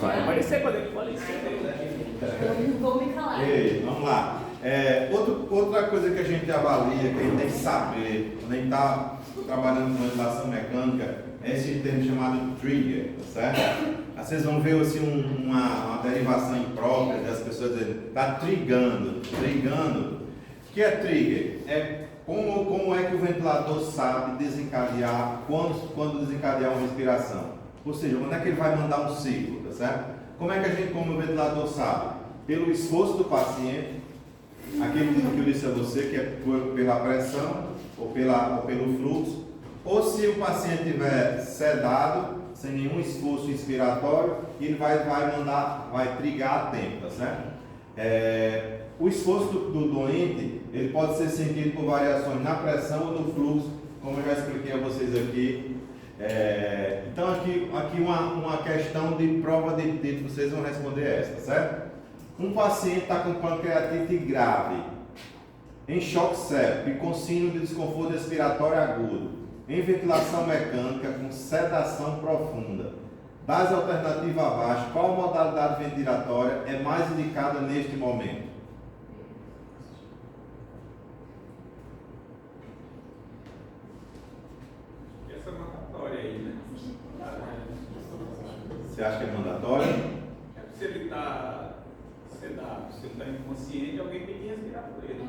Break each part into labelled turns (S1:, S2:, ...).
S1: Vai aparecer quando ele fala isso.
S2: Eu não vou me calar.
S3: Ei, vamos lá. Outra coisa que a gente avalia, que a gente tem que saber, quando a gente está trabalhando com ventilação mecânica, é esse termo chamado trigger, tá certo? Vocês vão ver assim, uma derivação imprópria das pessoas dizendo, está trigando. O que é trigger? É como é que o ventilador sabe desencadear, quando desencadear uma respiração? Ou seja, quando é que ele vai mandar um ciclo, tá certo? Como é que a gente, como o ventilador, sabe? Pelo esforço do paciente, aquele que eu disse a você, que é pela pressão ou pelo fluxo, ou se o paciente estiver sedado, sem nenhum esforço inspiratório, ele vai trigar a tempo, tá certo? O esforço do doente, ele pode ser sentido por variações na pressão ou no fluxo, como eu já expliquei a vocês aqui. Então aqui uma questão de prova de título, vocês vão responder essa, tá certo? Um paciente está com pancreatite grave, em choque séptico e com síndrome de desconforto respiratório agudo, em ventilação mecânica com sedação profunda. Das alternativas abaixo, qual modalidade ventilatória é mais indicada neste momento?
S4: Essa é mandatória aí, né?
S3: Você acha que é mandatória?
S4: Se ele está sedado, se ele está inconsciente, alguém tem que respirar por ele.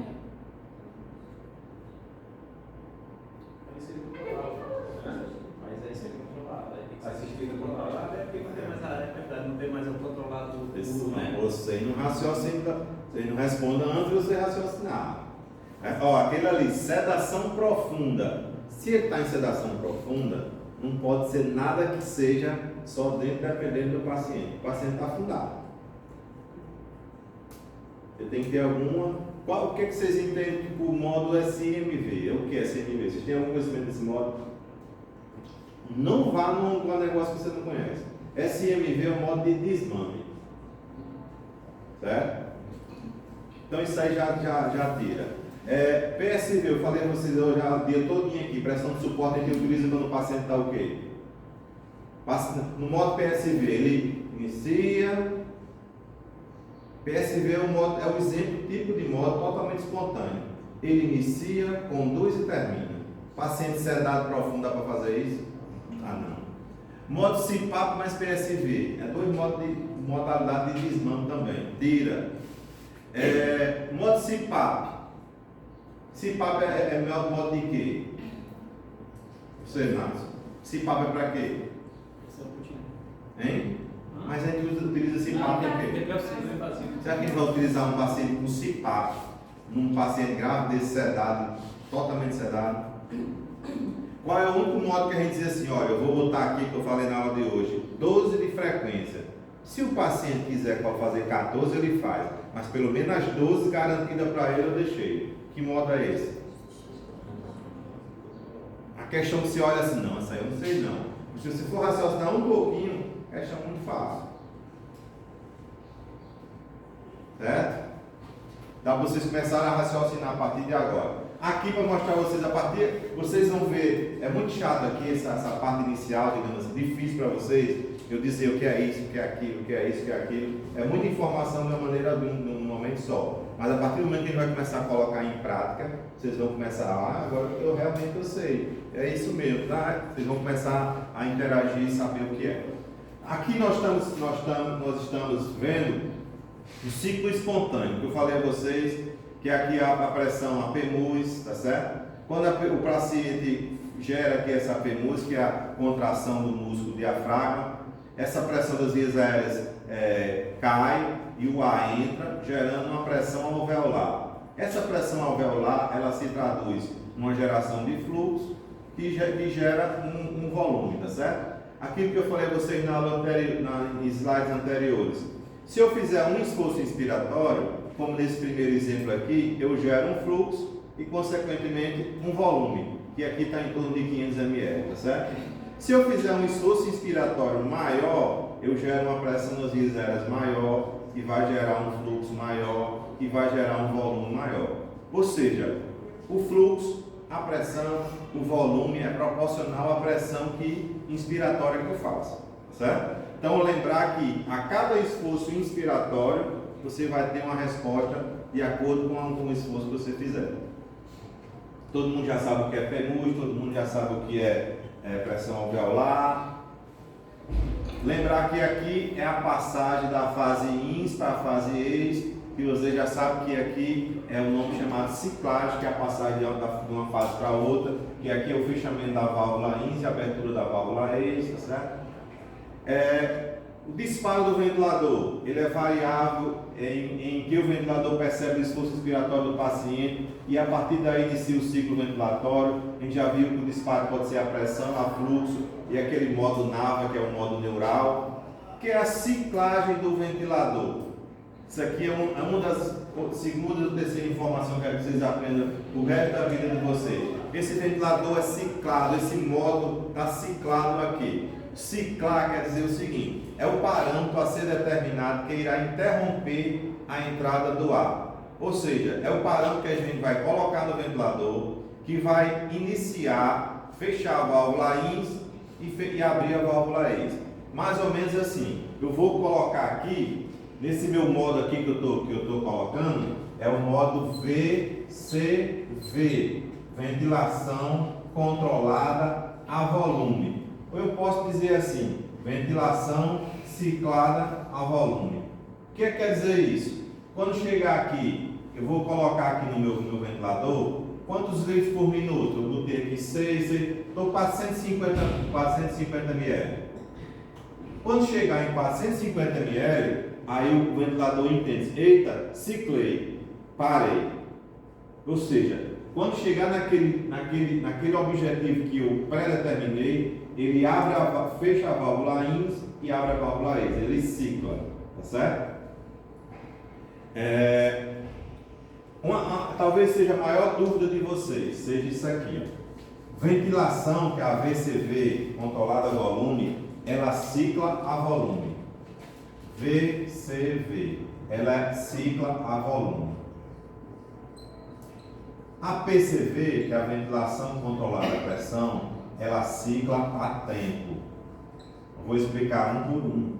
S1: Aí seria controlado. Mas aí seria controlado. Aí tem que ser
S4: Assistido controlado é porque não tem mais a verdade, não tem mais o controlado do né?
S3: Você não raciocina, você não responda antes de você raciocinar. Aquele ali, sedação profunda. Se ele está em sedação profunda, não pode ser nada que seja só dentro, dependendo do paciente. O paciente está afundado. Você tem que ter alguma. O que vocês entendem por modo SMV? O que é SMV? Vocês têm algum conhecimento desse modo? Não vá num negócio que você não conhece. SMV é um modo de desmame. Certo? Então isso aí já tira. PSV, eu falei a vocês hoje o dia todinho aqui, pressão de suporte a gente utiliza quando o paciente está o quê? No modo PSV, ele inicia. PSV é o exemplo tipo de modo totalmente espontâneo. Ele inicia, conduz e termina. Paciente sedado profundo, dá para fazer isso? Ah, não. Modo CPAP mais PSV. É dois modos de modalidade de desmame também. Tira. Modo CPAP. CPAP é modo de quê? Você, Márcio. CPAP é para quê? Hein? Mas a gente utiliza CPAP para quê? Será que a gente vai utilizar um paciente com CPAP num paciente grave desse sedado, totalmente sedado? Qual é o único modo que a gente diz assim, olha, eu vou botar aqui que eu falei na aula de hoje, 12 de frequência. Se o paciente quiser fazer 14, ele faz, mas pelo menos as 12 garantidas para ele eu deixei. Que modo é esse? A questão que você olha assim, não, essa aí eu não sei não. Se você for raciocinar um pouquinho, é muito fácil. Certo? Dá para vocês começarem a raciocinar a partir de agora. Aqui para mostrar a vocês, vocês vão ver, é muito chato aqui essa parte inicial, digamos assim, difícil para vocês, eu dizer o que é isso, o que é aquilo, o que é isso, o que é aquilo. É muita informação de uma maneira, de um momento só. Mas a partir do momento que a gente vai começar a colocar em prática, vocês vão começar, agora eu realmente sei, é isso mesmo, tá? Vocês vão começar a interagir e saber o que é. Aqui nós estamos vendo o ciclo espontâneo, que eu falei a vocês, que aqui a pressão, a PEMUS, tá certo? Quando o paciente gera aqui essa PEMUS, que é a contração do músculo diafragma, essa pressão das vias aéreas cai e o ar entra, gerando uma pressão alveolar. Essa pressão alveolar, ela se traduz numa geração de fluxo que gera um volume, tá certo? Aquilo que eu falei a vocês em slides anteriores. Se eu fizer um esforço inspiratório, como nesse primeiro exemplo aqui, eu gero um fluxo e, consequentemente, um volume, que aqui está em torno de 500 ml, tá certo? Se eu fizer um esforço inspiratório maior, eu gero uma pressão nas vias aéreas maior, que vai gerar um fluxo maior, que vai gerar um volume maior. Ou seja, o fluxo, a pressão, o volume é proporcional à pressão inspiratória que eu faço, tá certo? Então, lembrar que a cada esforço inspiratório, você vai ter uma resposta de acordo com o esforço que você fizer. Todo mundo já sabe o que é penúltimo, todo mundo já sabe o que é pressão alveolar. Lembrar que aqui é a passagem da fase ins para a fase ex, que você já sabe que aqui é o nome chamado ciclagem, que é a passagem de uma fase para outra, que aqui é o fechamento da válvula ins e a abertura da válvula ex, tá certo? O disparo do ventilador, ele é variável em que o ventilador percebe o esforço inspiratório do paciente e a partir daí inicia o ciclo ventilatório. A gente já viu que o disparo pode ser a pressão, a fluxo e aquele modo NAVA, que é o modo neural, que é a ciclagem do ventilador. Isso aqui é uma das segunda ou terceira informação que eu quero que vocês aprendam o resto da vida de vocês. Esse ventilador é ciclado, esse modo está ciclado aqui. Ciclar quer dizer o seguinte: é o parâmetro a ser determinado que irá interromper a entrada do ar. Ou seja, é o parâmetro que a gente vai colocar no ventilador, que vai iniciar, fechar a válvula ins e abrir a válvula ex. Mais ou menos assim. Eu vou colocar aqui, nesse meu modo aqui que eu estou colocando, é o modo VCV, ventilação controlada a volume. Ou eu posso dizer assim, ventilação ciclada a volume. O que quer dizer isso? Quando chegar aqui, eu vou colocar aqui no meu ventilador, quantos litros por minuto? Eu botei aqui 6, estou 450 ml. Quando chegar em 450 ml, aí o ventilador entende, eita, ciclei, parei. Ou seja, quando chegar naquele objetivo que eu predeterminei, ele fecha a válvula ins e abre a válvula ex, ele cicla, tá certo? Talvez seja a maior dúvida de vocês, seja isso aqui, ó. Ventilação, que é a VCV, controlada a volume, ela cicla a volume. VCV, ela cicla a volume. A PCV, que é a ventilação controlada a pressão, ela cicla a tempo. Eu vou explicar um por um.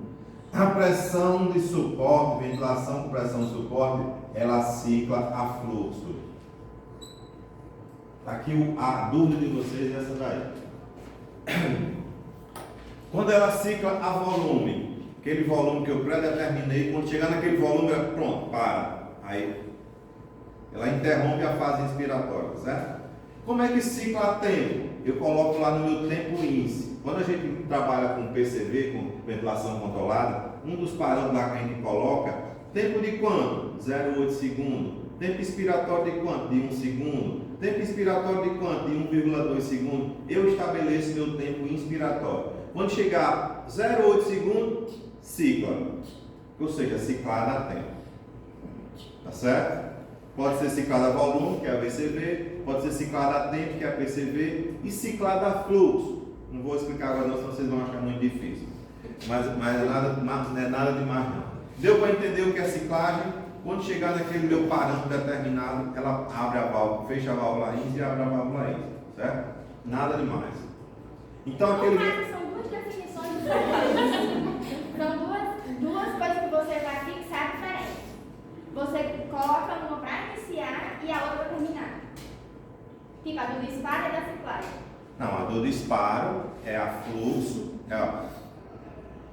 S3: A pressão de suporte, ventilação com pressão de suporte, ela cicla a fluxo. Aqui a dúvida de vocês é essa daí. Quando ela cicla a volume, aquele volume que eu predeterminei, quando chegar naquele volume, pronto, para. Aí ela interrompe a fase inspiratória, certo? Como é que cicla a tempo? Eu coloco lá no meu tempo índice. Quando a gente trabalha com PCV, com ventilação controlada, um dos parâmetros lá que a gente coloca, tempo de quanto? 0,8 segundos. Tempo expiratório de quanto? De 1 segundo. Tempo expiratório de quanto? De 1,2 segundos. Eu estabeleço meu tempo inspiratório. Quando chegar 0,8 segundos, cicla. Ou seja, ciclada a tempo. Tá certo? Pode ser ciclada a volume, que é a VCV, pode ser ciclada a tempo, que é a PCV, e ciclada a fluxo. Não vou explicar agora não, senão vocês vão achar muito difícil. Mas não é nada demais não. Deu para entender o que é ciclagem? Quando chegar naquele meu parâmetro determinado, ela abre a válvula, fecha a válvula ins e abre a válvula ex, certo? Nada demais. Então aquele...
S2: São duas definições diferentes. São duas coisas que você vai fixar diferentes. Você coloca uma para iniciar e a outra para terminar. Tipo, a do disparo e da ciclagem.
S3: Não, a do disparo é a fluxo,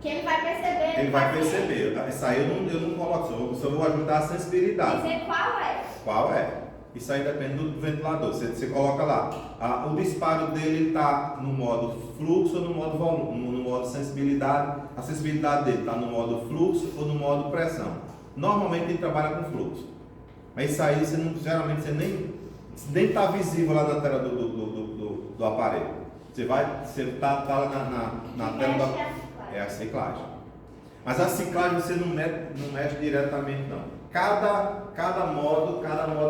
S2: Que ele vai perceber.
S3: Ele vai perceber. Isso aí eu não coloco, só vou ajudar a sensibilidade.
S2: Dizer qual é.
S3: Qual é? Isso aí depende do ventilador. Você coloca lá. O disparo dele está no modo fluxo ou no modo volume, no modo sensibilidade. A sensibilidade dele está no modo fluxo ou no modo pressão. Normalmente ele trabalha com fluxo. Mas isso aí geralmente você nem está visível lá na tela do aparelho. Você está lá na tela da. É a ciclagem. Mas a ciclagem você não mexe diretamente não. Cada modo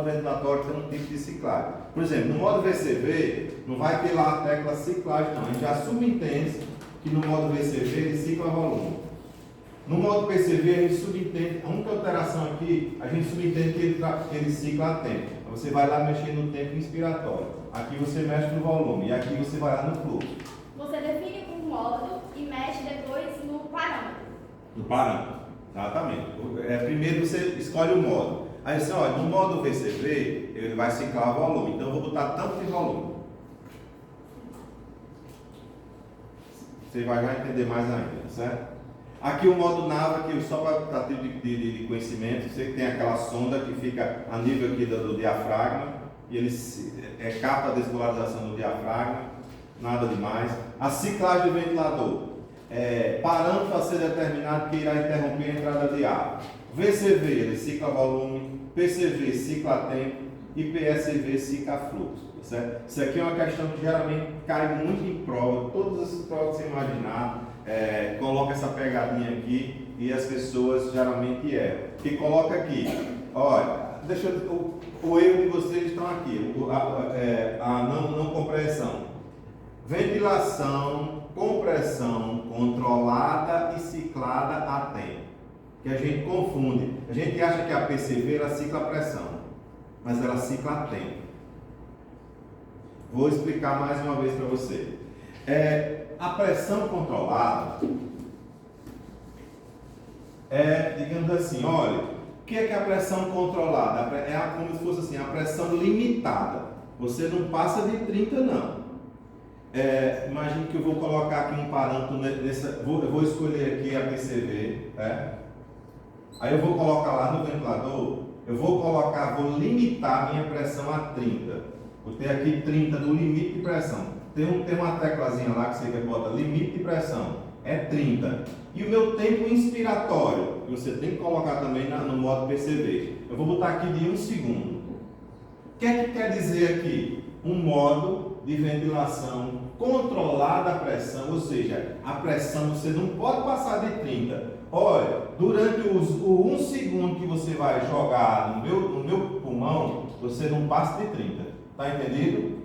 S3: ventilatório tem um tipo de ciclagem. Por exemplo, no modo VCV, não vai ter lá a tecla ciclagem não. A gente já subentende que no modo VCV ele cicla volume. No modo PCV a gente subentende, a única alteração aqui, a gente subentende que ele cicla a tempo. Você vai lá mexer no tempo inspiratório. Aqui você mexe no volume e aqui você vai lá no fluxo.
S2: Você define um modo e mexe depois no parâmetro.
S3: No parâmetro, exatamente. Primeiro você escolhe o modo. Aí você, olha, no modo VCV, ele vai ciclar volume. Então eu vou botar tanto de volume. Você vai entender mais ainda, certo? Aqui o modo NAV, aqui só para tipo de conhecimento, você tem aquela sonda que fica a nível aqui do diafragma, e ele capta a despolarização do diafragma, nada demais. A ciclagem do ventilador, parâmetro a ser determinado que irá interromper a entrada de ar. VCV, ele cicla volume, PCV cicla tempo e PSV cicla fluxo, certo? Isso aqui é uma questão que geralmente cai muito em prova, todas as provas que você imaginar, coloca essa pegadinha aqui e as pessoas geralmente erram. Que coloca aqui, olha, o erro de vocês estão aqui, a não compreensão. Ventilação, compressão controlada e ciclada a tempo. Que a gente confunde. A gente acha que a PCV ela cicla a pressão, mas ela cicla a tempo. Vou explicar mais uma vez para você. A pressão controlada digamos assim, olha, o que é a pressão controlada? É como se fosse assim, a pressão limitada. Você não passa de 30 não. Imagine que eu vou colocar aqui um parâmetro eu vou escolher aqui a PCV, aí eu vou colocar lá no ventilador, vou limitar a minha pressão a 30. Vou ter aqui 30 no limite de pressão. Tem uma teclazinha lá que você bota limite de pressão, é 30. E o meu tempo inspiratório, que você tem que colocar também no modo PCV, eu vou botar aqui de 1 segundo. O que é que quer dizer aqui? Um modo de ventilação controlada a pressão, ou seja, a pressão você não pode passar de 30. Olha, durante o 1 segundo que você vai jogar no meu pulmão, você não passa de 30. Está entendido?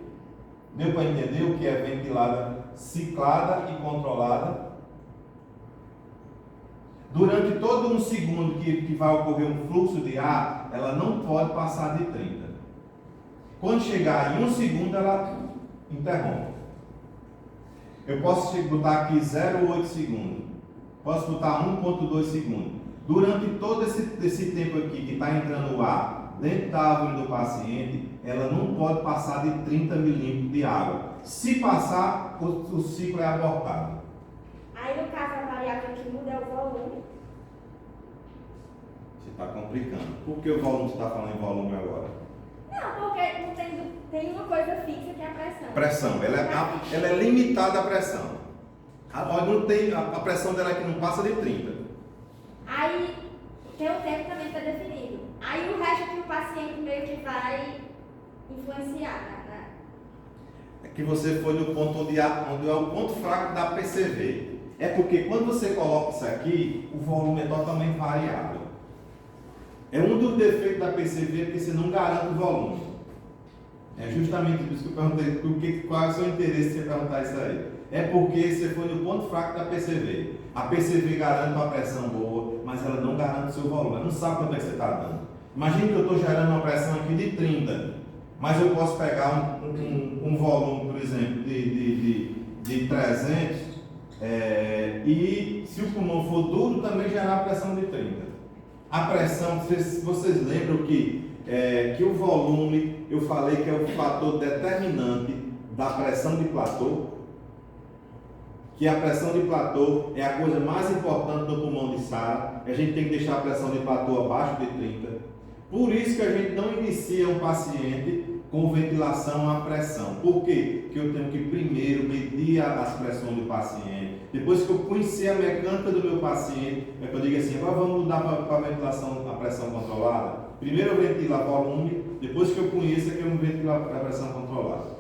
S3: Deu para entender o que é ventilada, ciclada e controlada? Durante todo 1 segundo que vai ocorrer um fluxo de ar, ela não pode passar de 30. Quando chegar em 1 segundo, ela interrompe. Eu posso botar aqui 0,8 segundos. Posso botar 1,2 segundos. Durante todo esse tempo aqui que está entrando o ar dentro da árvore do paciente, ela não pode passar de 30 milímetros de água. Se passar, o ciclo é abortado.
S2: Aí, no caso, a variável que muda é o volume.
S3: Você está complicando. Por que o volume, você está falando em volume agora?
S2: Não, porque não tem uma coisa fixa que é a pressão.
S3: Pressão, ela é limitada a pressão. A pressão dela aqui não passa de 30.
S2: Aí, tem o tempo também está definido. Aí, o resto que o paciente meio que vai influenciar, né?
S3: É que você foi no ponto onde é o ponto fraco da PCV. É porque quando você coloca isso aqui, o volume é totalmente variável. É um dos defeitos da PCV, porque você não garante o volume. É justamente por isso que eu perguntei qual é o seu interesse em você perguntar isso aí. É porque você foi no ponto fraco da PCV. A PCV garante uma pressão boa, mas ela não garante o seu volume. Ela não sabe quanto é que você está dando. Imagina que eu estou gerando uma pressão aqui de 30, mas eu posso pegar um volume, por exemplo, de 300, e se o pulmão for duro, também gerar a pressão de 30. A pressão, vocês lembram que o volume, eu falei que é o fator determinante da pressão de platô? Que a pressão de platô é a coisa mais importante do pulmão de Sara. A gente tem que deixar a pressão de platô abaixo de 30. Por isso que a gente não inicia um paciente com ventilação à pressão. Por quê? Porque eu tenho que primeiro medir as pressões do paciente. Depois que eu conhecer a mecânica do meu paciente, é que eu digo assim, agora vamos mudar para a ventilação, a pressão controlada. Primeiro eu ventilo a volume, depois que eu conheço é que eu ventilo a pressão controlada.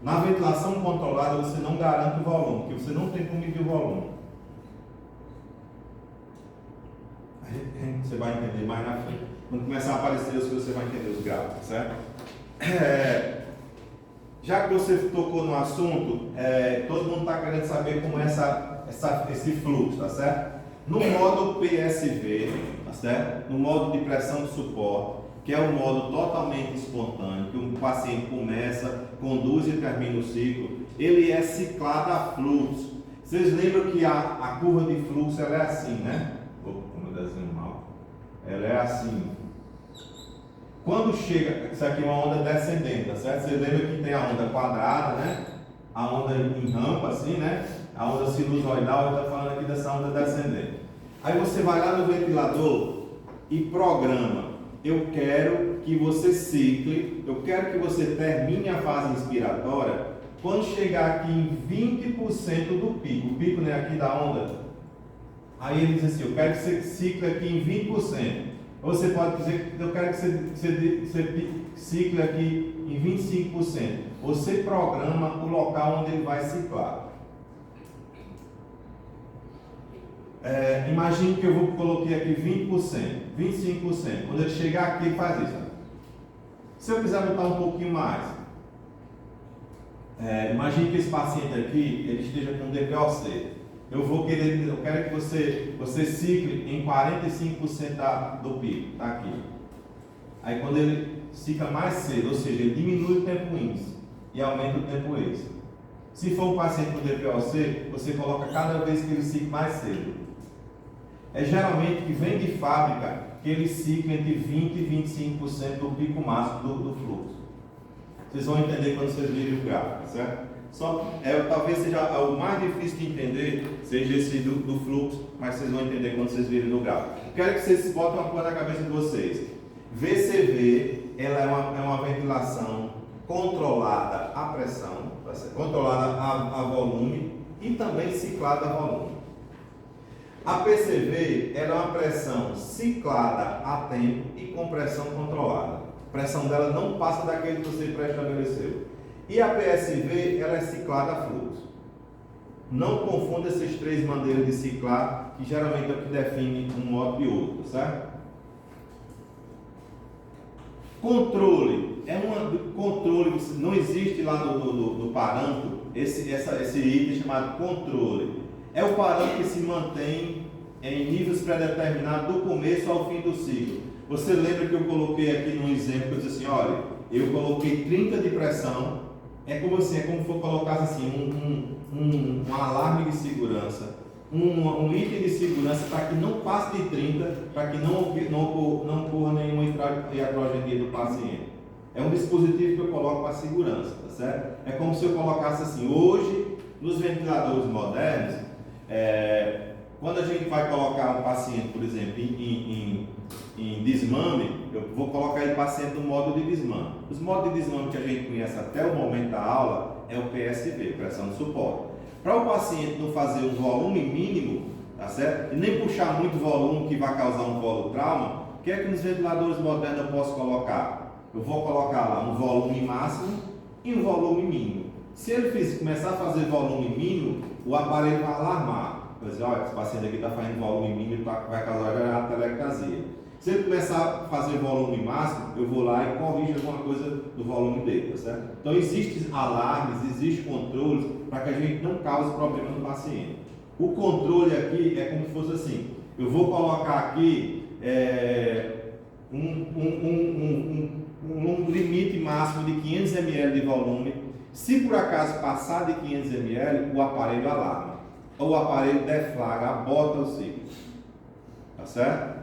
S3: Na ventilação controlada você não garante o volume, porque você não tem como medir o volume. Você vai entender mais na frente. Quando começar a aparecer as coisas, você vai entender os gráficos, certo? Já que você tocou no assunto, todo mundo está querendo saber como é esse fluxo, tá certo? No modo PSV, tá certo? No modo de pressão de suporte, que é um modo totalmente espontâneo, que o paciente começa, conduz e termina o ciclo, ele é ciclado a fluxo. Vocês lembram que a curva de fluxo ela é assim, né? como eu desenho mal, ela é assim. Quando chega, isso aqui é uma onda descendente, tá certo? Você lembra que tem a onda quadrada, né? A onda em rampa, assim, né? A onda sinusoidal, eu estou falando aqui dessa onda descendente. Aí você vai lá no ventilador e programa. Eu quero que você cicle, eu quero que você termine a fase inspiratória quando chegar aqui em 20% do pico. O pico, né, aqui da onda. Aí ele diz assim, eu quero que você cicle aqui em 20%. Ou você pode dizer que eu quero que você cicle aqui em 25%. Você programa o local onde ele vai ciclar. Imagine que eu coloquei aqui 20%, 25%. Quando ele chegar aqui, ele faz isso. Se eu quiser botar um pouquinho mais, imagine que esse paciente aqui ele esteja com DPOC. Eu quero que você cicle em 45% do pico, tá aqui. Aí quando ele cicla mais cedo, ou seja, ele diminui o tempo índice e aumenta o tempo extra. Se for um paciente com DPOC, você coloca cada vez que ele cicla mais cedo. É geralmente que vem de fábrica que ele cicla entre 20% e 25% do pico máximo do fluxo. Vocês vão entender quando vocês virem o gráfico, certo? Talvez seja o mais difícil de entender, seja esse do fluxo, mas vocês vão entender quando vocês virem no gráfico. Quero que vocês botem uma coisa na cabeça de vocês. VCV, ela é uma ventilação controlada a pressão, controlada a volume e também ciclada a volume. A PCV, ela é uma pressão ciclada a tempo e com pressão controlada. A pressão dela não passa daquele que você pré-estabeleceu. E a PSV, ela é ciclada a fluxo. Não confunda essas três maneiras de ciclar, que geralmente é o que define um modo e outro, certo? Controle. Controle, não existe lá no parâmetro esse item chamado controle. É o parâmetro que se mantém em níveis pré-determinados do começo ao fim do ciclo. Você lembra que eu coloquei aqui no exemplo, que eu disse assim, olha, eu coloquei 30 de pressão, é como se colocasse assim, um alarme de segurança, um item de segurança para que não passe de 30, para que não ocorra nenhuma iatrogenia do paciente. É um dispositivo que eu coloco para segurança, tá certo? É como se eu colocasse assim, hoje, nos ventiladores modernos, quando a gente vai colocar um paciente, por exemplo, em desmame, eu vou colocar ele paciente no modo de desmame. Os modos de desmame que a gente conhece até o momento da aula é o PSV, pressão de suporte. Para o paciente não fazer um volume mínimo, tá certo? E nem puxar muito volume que vai causar um colotrauma, o que é que nos ventiladores modernos eu posso colocar? Eu vou colocar lá um volume máximo e um volume mínimo. Se ele começar a fazer volume mínimo, o aparelho vai alarmar. Vai dizer, olha, esse paciente aqui está fazendo volume mínimo, vai causar atelectasia. Se ele começar a fazer volume máximo, eu vou lá e corrijo alguma coisa do volume dele, tá certo? Então existem alarmes, existem controles para que a gente não cause problema no paciente. O controle aqui é como se fosse assim, eu vou colocar aqui um limite máximo de 500 ml de volume. Se por acaso passar de 500 ml, o aparelho alarma. Ou o aparelho deflagra, bota o ciclo. Tá certo?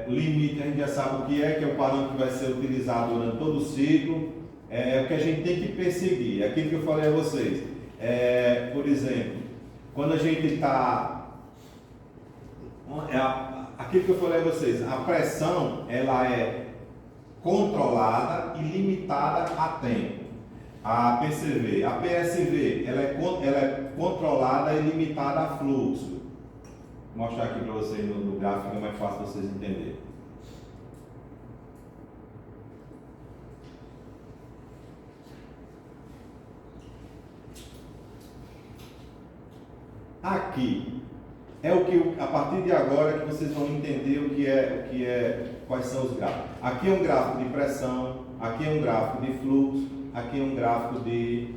S3: Limite, a gente já sabe o que é o parâmetro que vai ser utilizado durante todo o ciclo. É o que a gente tem que perseguir. É aquilo que eu falei a vocês. Por exemplo, quando a gente está... aquilo que eu falei a vocês, a pressão ela é controlada e limitada a tempo. A PCV, a PSV, ela é controlada e limitada a fluxo. Vou mostrar aqui para vocês no gráfico, é mais fácil vocês entenderem. Aqui é o que a partir de agora que vocês vão entender quais são os gráficos. Aqui é um gráfico de pressão, aqui é um gráfico de fluxo, aqui é um gráfico de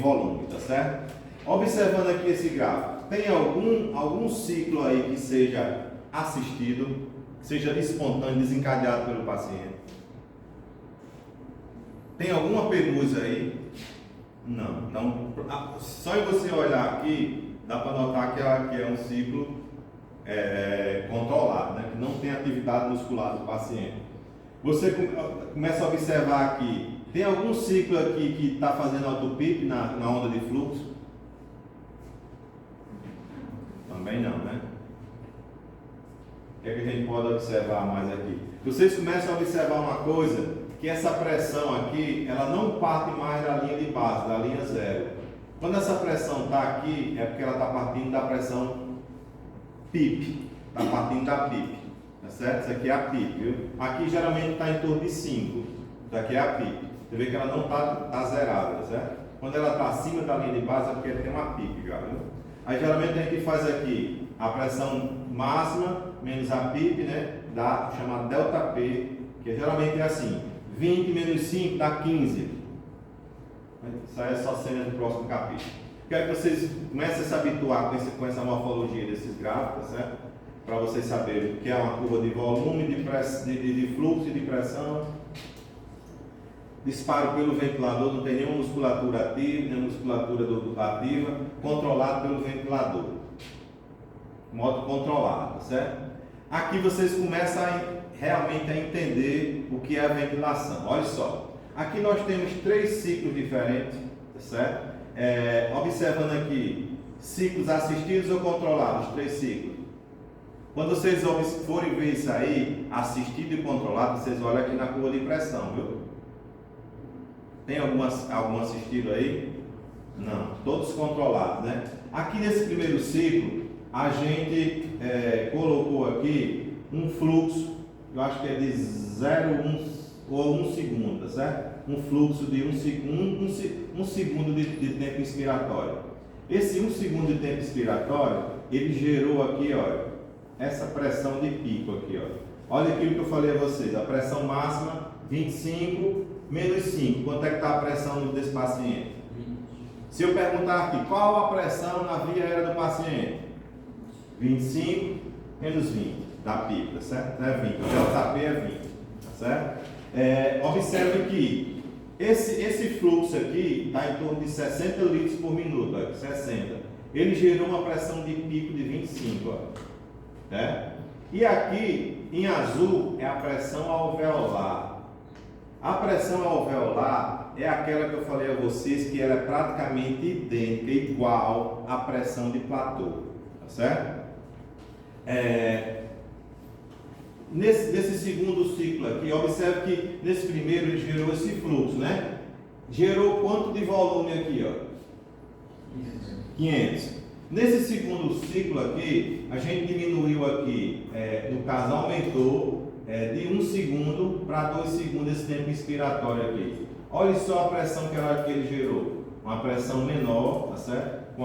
S3: volume, tá certo? Observando aqui esse gráfico, tem algum ciclo aí que seja assistido, que seja espontâneo, desencadeado pelo paciente? Tem alguma penúria aí? Não. Então, só em você olhar aqui, dá para notar que é um ciclo controlado, né? Que não tem atividade muscular do paciente. Você começa a observar aqui, tem algum ciclo aqui que está fazendo autopip na onda de fluxo? Também não, né? O que é que a gente pode observar mais aqui? Vocês começam a observar uma coisa, que essa pressão aqui, ela não parte mais da linha de base, da linha zero. Quando essa pressão está aqui, é porque ela está partindo da pressão PIP, está partindo da PIP, tá certo? Isso aqui é a PIP, viu? Aqui geralmente está em torno de 5, isso aqui é a PIP. Você vê que ela não está zerada, tá certo? Quando ela está acima da linha de base, é porque tem uma PIP já, viu? Aí geralmente a gente faz aqui a pressão máxima menos a PIP, né? Dá chamado delta P, que geralmente é assim, 20 menos 5 dá 15. Isso aí é só cena do próximo capítulo. Quero que vocês comecem a se habituar com essa morfologia desses gráficos, certo? Para vocês saberem o que é uma curva de volume, de fluxo e de pressão. Disparo pelo ventilador, não tem nenhuma musculatura ativa, nenhuma musculatura ativa, controlado pelo ventilador. Modo controlado, certo? Aqui vocês começam realmente a entender o que é a ventilação. Olha só, aqui nós temos 3 ciclos diferentes, certo? Observando aqui, ciclos assistidos ou controlados, 3 ciclos. Quando vocês forem ver isso aí, assistido e controlado, vocês olham aqui na curva de pressão, viu? Tem algum assistido aí? Não, todos controlados, né? Aqui nesse primeiro ciclo, a gente colocou aqui um fluxo, eu acho que é de 0,1 ou 1 segundo, tá certo? Um fluxo de 1 segundo de tempo inspiratório. Esse 1 segundo de tempo inspiratório, ele gerou aqui, olha, essa pressão de pico aqui, ó. Olha aquilo que eu falei a vocês, a pressão máxima, 25 menos 5. Quanto é que está a pressão desse paciente? 20. Se eu perguntar aqui, qual a pressão na via aérea do paciente? 25 menos 20, da pico, tá certo? Não é 20, o delta P é 20, tá certo? Observe que esse fluxo aqui está em torno de 60 litros por minuto, ó, 60. Ele gerou uma pressão de pico de 25, ó, né? E aqui, em azul, é a pressão alveolar. A pressão alveolar é aquela que eu falei a vocês que ela é praticamente idêntica, igual à pressão de platô, tá certo? Nesse segundo ciclo aqui, observe que nesse primeiro ele gerou esse fluxo, né? Gerou quanto de volume aqui, ó? 500. Nesse segundo ciclo aqui, a gente diminuiu aqui, no caso aumentou de 1 segundo para 2 segundos esse tempo inspiratório aqui. Olha só a pressão que ele gerou, uma pressão menor, tá certo? Com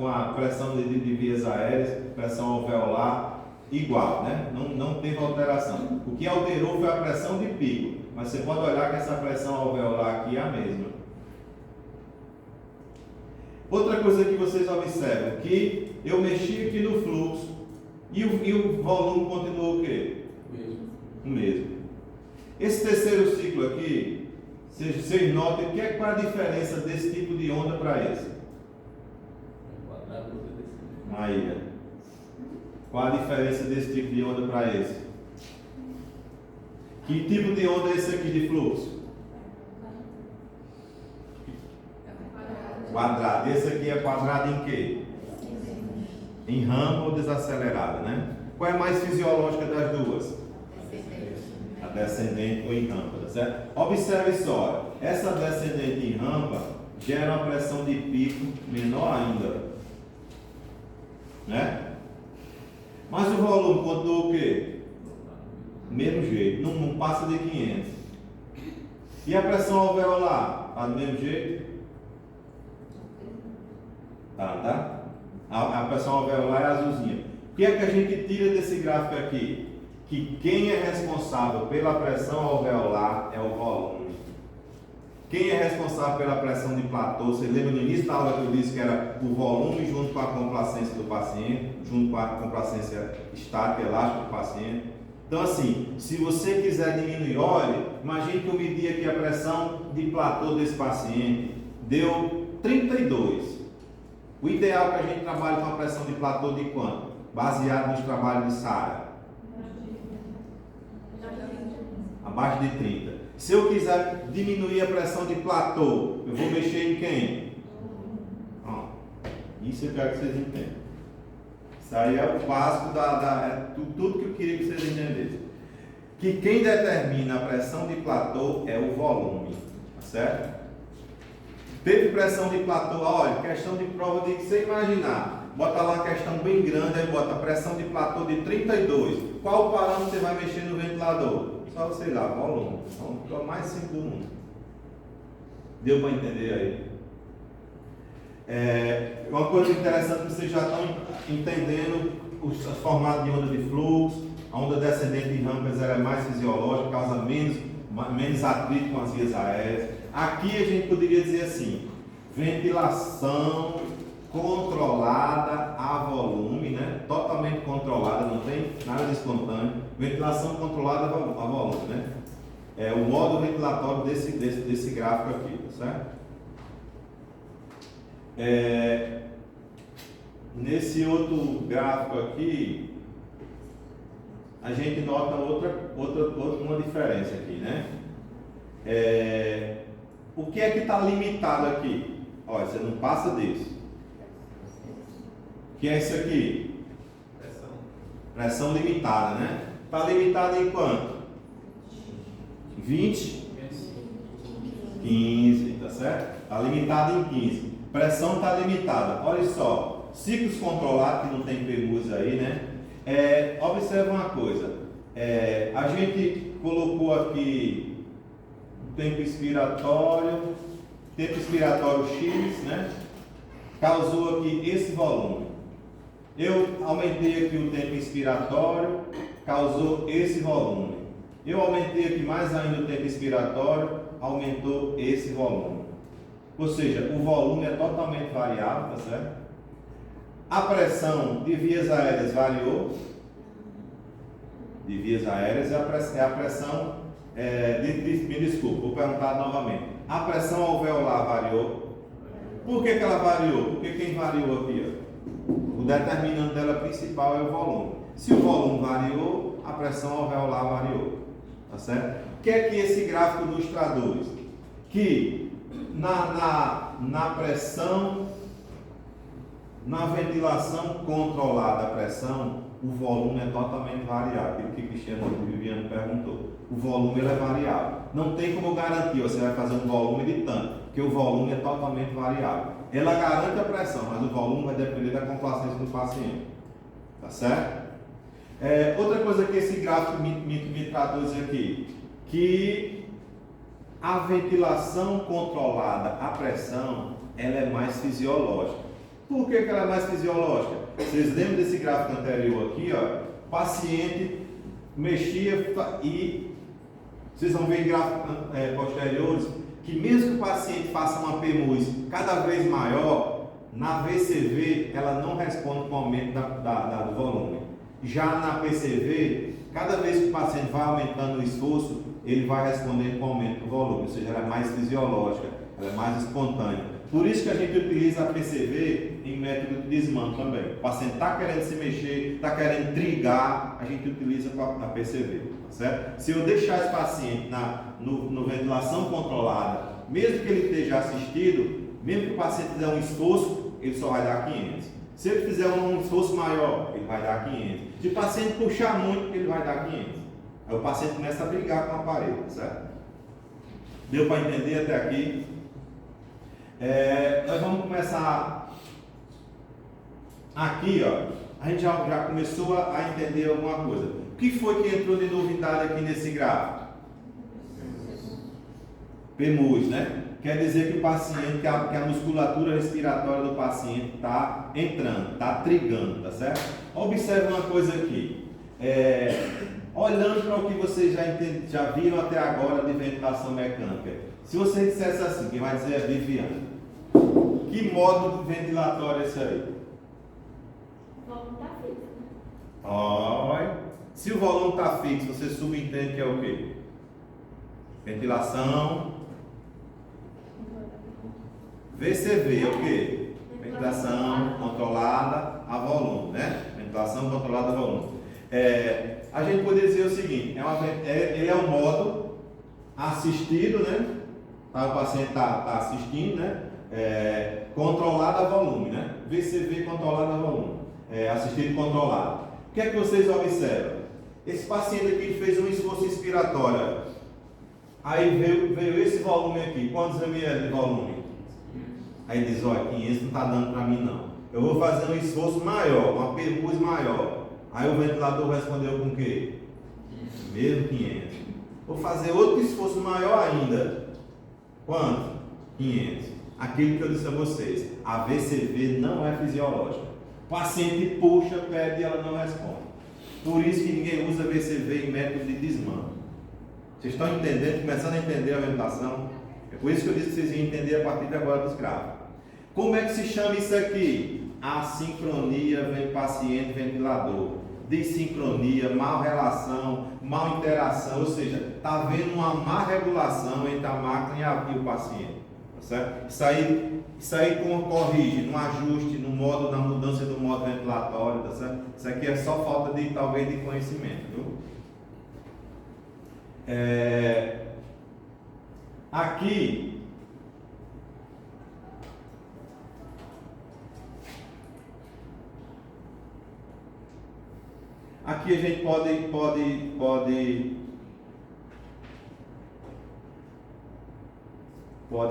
S3: a pressão de vias aéreas, pressão alveolar igual, né? Não teve alteração. O que alterou foi a pressão de pico, mas você pode olhar que essa pressão alveolar aqui é a mesma. Outra coisa que vocês observam, que eu mexi aqui no fluxo e o volume continuou o quê? O mesmo. Esse terceiro ciclo aqui, vocês notem qual é a diferença desse tipo de onda para esse? Aí, qual a diferença desse tipo de onda para esse? Que tipo de onda é esse aqui de fluxo? Quadrado. Esse aqui é quadrado em quê? Em rampa ou desacelerada, né? Qual é a mais fisiológica das duas? A descendente ou em rampa, tá certo? Observe só, essa descendente em rampa gera uma pressão de pico menor ainda, né? Mas o volume continua o quê? Mesmo jeito, não passa de 500. E a pressão alveolar? Está do mesmo jeito? Tá? A pressão alveolar é azulzinha. O que é que a gente tira desse gráfico aqui? Que quem é responsável pela pressão alveolar é o volume. Quem é responsável pela pressão de platô? Você lembra no início da aula que eu disse que era o volume junto com a complacência do paciente, junto com a complacência estática, elástica do paciente. Então assim, se você quiser diminuir, olha, imagine que eu medi aqui a pressão de platô desse paciente. deu 32. O ideal é que a gente trabalhe com a pressão de platô de quanto? Baseado nos trabalhos de Sara. Abaixo de 30. Se eu quiser diminuir a pressão de platô, eu vou mexer em quem? Ó, isso eu quero que vocês entendam. Isso aí é o básico tudo que eu queria que vocês entendessem. Que quem determina a pressão de platô é o volume, tá certo? Teve pressão de platô, olha, questão de prova de que você imaginar, bota lá uma questão bem grande, aí bota pressão de platô de 32. Qual parâmetro você vai mexer no ventilador? Só você lá, volume. Então, o mais simples do mundo. Deu para entender aí? Uma coisa interessante que vocês já estão entendendo os formatos de onda de fluxo. A onda descendente de Rampers é mais fisiológica, causa menos atrito com as vias aéreas. Aqui a gente poderia dizer assim: ventilação controlada a volume, né? Totalmente controlada, não tem nada de espontâneo. Ventilação controlada a volume, né? É o modo ventilatório desse gráfico aqui, tá certo? Nesse outro gráfico aqui, a gente nota uma diferença aqui, né? O que é que está limitado aqui? Olha, você não passa disso. O que é isso aqui? Pressão limitada, né? Está limitado em quanto? 20? 15, tá certo? Está limitado em 15. Pressão está limitada. Olha só, ciclos controlados, que não tem PMUs aí, né? Observa uma coisa. A gente colocou aqui o tempo expiratório X, né? Causou aqui esse volume. Eu aumentei aqui o tempo expiratório, causou esse volume. Eu aumentei aqui mais ainda o tempo expiratório, aumentou esse volume. Ou seja, o volume é totalmente variável, tá certo? A pressão de vias aéreas variou. De vias aéreas é a pressão, me desculpa, vou perguntar novamente. A pressão alveolar variou. Por que ela variou? Porque quem variou aqui, ó? O determinante dela principal é o volume. Se o volume variou, a pressão alveolar variou. Tá certo? O que é que esse gráfico nos traduz? Que na pressão, na ventilação controlada a pressão, o volume é totalmente variável. Aquilo que Cristiano Viviano perguntou. O volume ele é variável. Não tem como garantir, você vai fazer um volume de tanto, porque o volume é totalmente variável. Ela garante a pressão, mas o volume vai depender da complacência do paciente. Tá certo? Outra coisa que esse gráfico me traduz aqui, que a ventilação controlada a pressão, ela é mais fisiológica. Por que ela é mais fisiológica? Vocês lembram desse gráfico anterior aqui, ó? O paciente mexia e vocês vão ver em gráficos posteriores que mesmo que o paciente faça uma PMUS cada vez maior, na VCV ela não responde com o aumento do volume. Já na PCV, cada vez que o paciente vai aumentando o esforço, ele vai respondendo com o aumento do volume, ou seja, ela é mais fisiológica, ela é mais espontânea. Por isso que a gente utiliza a PCV em método de desmame também. O paciente está querendo se mexer, está querendo trigar, a gente utiliza a PCV, tá certo? Se eu deixar esse paciente no ventilação controlada, mesmo que ele esteja assistido, mesmo que o paciente fizer um esforço, ele só vai dar 500. Se ele fizer um esforço maior, ele vai dar 500. Se o paciente puxar muito, ele vai dar 500. Aí o paciente começa a brigar com o aparelho, tá certo? Deu para entender até aqui? Nós vamos começar aqui, ó. A gente já começou a entender alguma coisa. O que foi que entrou de novidade aqui nesse gráfico? PMUs, né? Quer dizer que o paciente, que a musculatura respiratória do paciente está entrando, está trigando, tá certo? Observe uma coisa aqui. Olhando para o que vocês já viram até agora de ventilação mecânica. Se você dissesse assim, quem vai dizer é Viviane. Que modo ventilatório é esse aí?
S2: O volume está fixo.
S3: Olha. Se o volume está fixo, você subentende que é o quê? Ventilação VCV é o quê? Ventilação controlada a volume, né? Ventilação controlada a volume. A gente poderia dizer o seguinte, ele é um modo assistido, né? O paciente está assistindo, né? Controlado a volume, né? VCV controlado a volume, assistido controlado. O que é que vocês observam? Esse paciente aqui fez um esforço inspiratório, aí veio esse volume aqui, quantos ml de volume? Aí ele diz, olha, 500 não está dando para mim não, eu vou fazer um esforço maior, uma percurso maior. Aí o ventilador respondeu com o quê? Mesmo 500. Vou fazer outro esforço maior ainda. Quanto? 500. Aquilo que eu disse a vocês, a VCV não é fisiológica. O paciente puxa, pede e ela não responde. Por isso que ninguém usa VCV em método de desmame. Vocês estão entendendo, começando a entender a ventilação? É por isso que eu disse que vocês iam entender a partir de agora dos gráficos. Como é que se chama isso aqui? Assincronia paciente-ventilador. Dissincronia, má relação, má interação, ou seja, está havendo uma má regulação entre a máquina e o paciente. Tá certo? Isso aí corrige no ajuste, no modo, na mudança do modo ventilatório, tá certo? Isso aqui é só falta de, talvez, de conhecimento, viu? Aqui a gente pode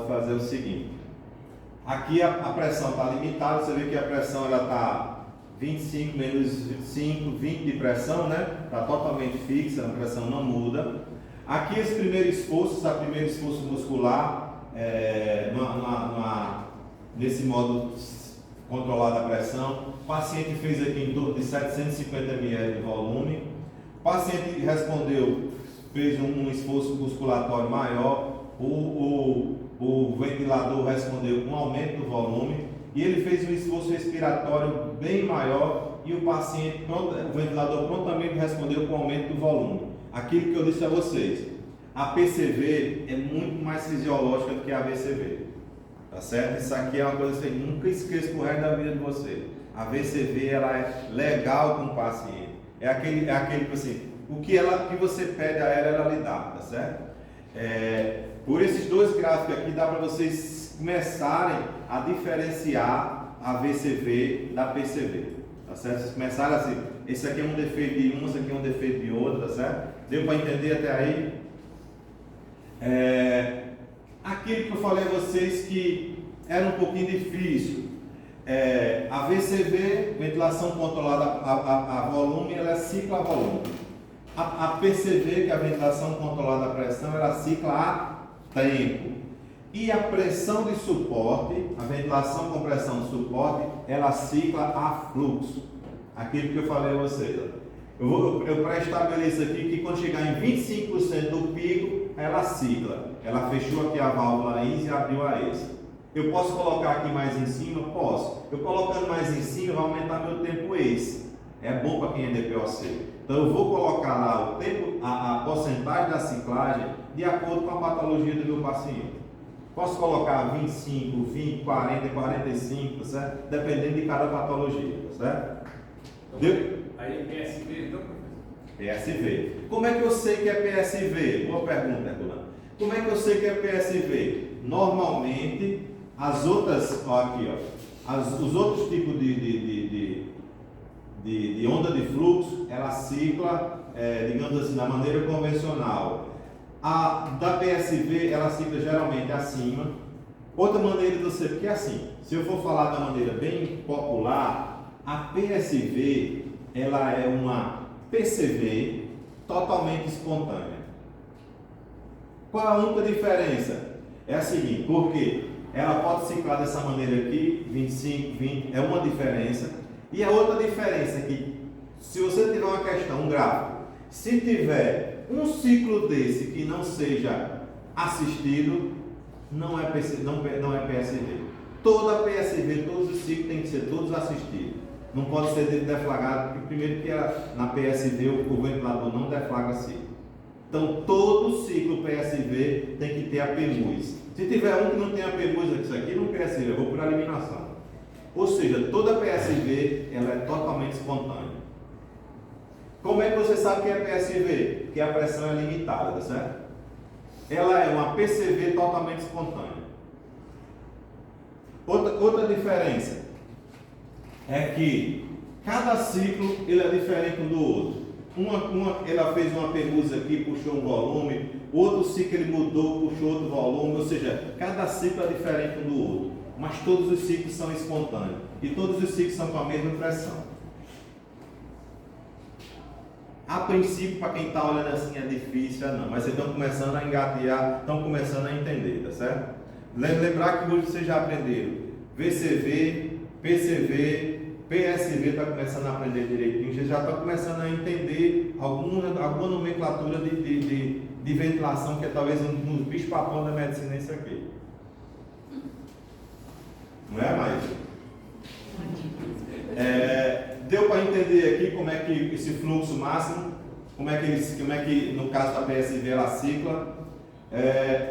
S3: fazer o seguinte. Aqui a pressão está limitada, você vê que a pressão ela está 25 menos 25, 20 de pressão, né? Está totalmente fixa, a pressão não muda. Aqui esse primeiro esforço muscular, nesse modo controlado a pressão, o paciente fez aqui em torno de 750 ml de volume, o paciente respondeu, fez um esforço musculatório maior, o ventilador respondeu com aumento do volume, e ele fez um esforço respiratório bem maior, e o ventilador prontamente respondeu com aumento do volume. Aquilo que eu disse a vocês, a PCV é muito mais fisiológica do que a VCV. Tá certo? Isso aqui é uma coisa que você nunca esqueça pro resto da vida de você. A VCV ela é legal com o paciente. É aquele que assim, o que você pede a ela lhe dá, tá certo? Por esses dois gráficos aqui dá para vocês começarem a diferenciar a VCV da PCV, tá certo? Vocês começarem assim, esse aqui é um defeito de um, esse aqui é um defeito de outro, tá certo? Deu para entender até aí? Aquilo que eu falei a vocês que era um pouquinho difícil. A VCV, ventilação controlada a volume, ela cicla a volume. A PCV, que é a ventilação controlada a pressão, ela cicla a tempo. E a pressão de suporte, a ventilação com pressão de suporte, ela cicla a fluxo. Aquilo que eu falei a vocês. Eu pré-estabeleço aqui que quando chegar em 25% do pico, ela cicla. Ela fechou aqui a válvula INS e abriu a ESA. Eu posso colocar aqui mais em cima? Posso. Eu colocando mais em cima vai aumentar meu tempo ESA. É bom para quem é DPOC. Então eu vou colocar lá o tempo, a porcentagem da ciclagem de acordo com a patologia do meu paciente. Posso colocar 25, 20, 40, 45, tá certo? Dependendo de cada patologia, tá certo? Deu?
S4: Aí é PSV, então?
S3: PSV. Como é que eu sei que é PSV? Boa pergunta, Herculano. Como é que eu sei que é PSV? Normalmente, os outros tipos de onda de fluxo, ela cicla, digamos assim, da maneira convencional. A da PSV, ela cicla geralmente acima. Outra maneira de você, porque assim, se eu for falar da maneira bem popular, a PSV, ela é uma PCV totalmente espontânea. Qual a única diferença? É a seguinte, porque ela pode ciclar dessa maneira aqui, 25, 20, é uma diferença. E a outra diferença é que, se você tiver uma questão, um gráfico, se tiver um ciclo desse que não seja assistido, não é PSV. Toda PSV, todos os ciclos têm que ser todos assistidos. Não pode ser deflagrado, porque primeiro que na PSV o ventilador não deflagra ciclo. Então todo ciclo PSV tem que ter a PEMUS. Se tiver um que não tem a PMUS, isso aqui não PSV, eu vou por eliminação. Ou seja, toda PSV ela é totalmente espontânea. Como é que você sabe que é PSV? Que a pressão é limitada, tá certo? Ela é uma PCV totalmente espontânea. Outra diferença é que cada ciclo ele é diferente um do outro. Ela fez uma permusa aqui, puxou um volume, outro ciclo ele mudou, puxou outro volume, ou seja, cada ciclo é diferente um do outro, mas todos os ciclos são espontâneos e todos os ciclos são com a mesma pressão. A princípio, para quem está olhando assim é difícil, não, mas vocês estão começando a engatear, estão começando a entender, tá certo? Lembrar que hoje vocês já aprenderam VCV, PCV, PSV, está começando a aprender direitinho, vocês já estão começando a entender alguma nomenclatura de ventilação, que é talvez um dos bichos-papão da medicina isso aqui. Não é mais? Deu para entender aqui como é que esse fluxo máximo, como é que no caso da PSV ela cicla.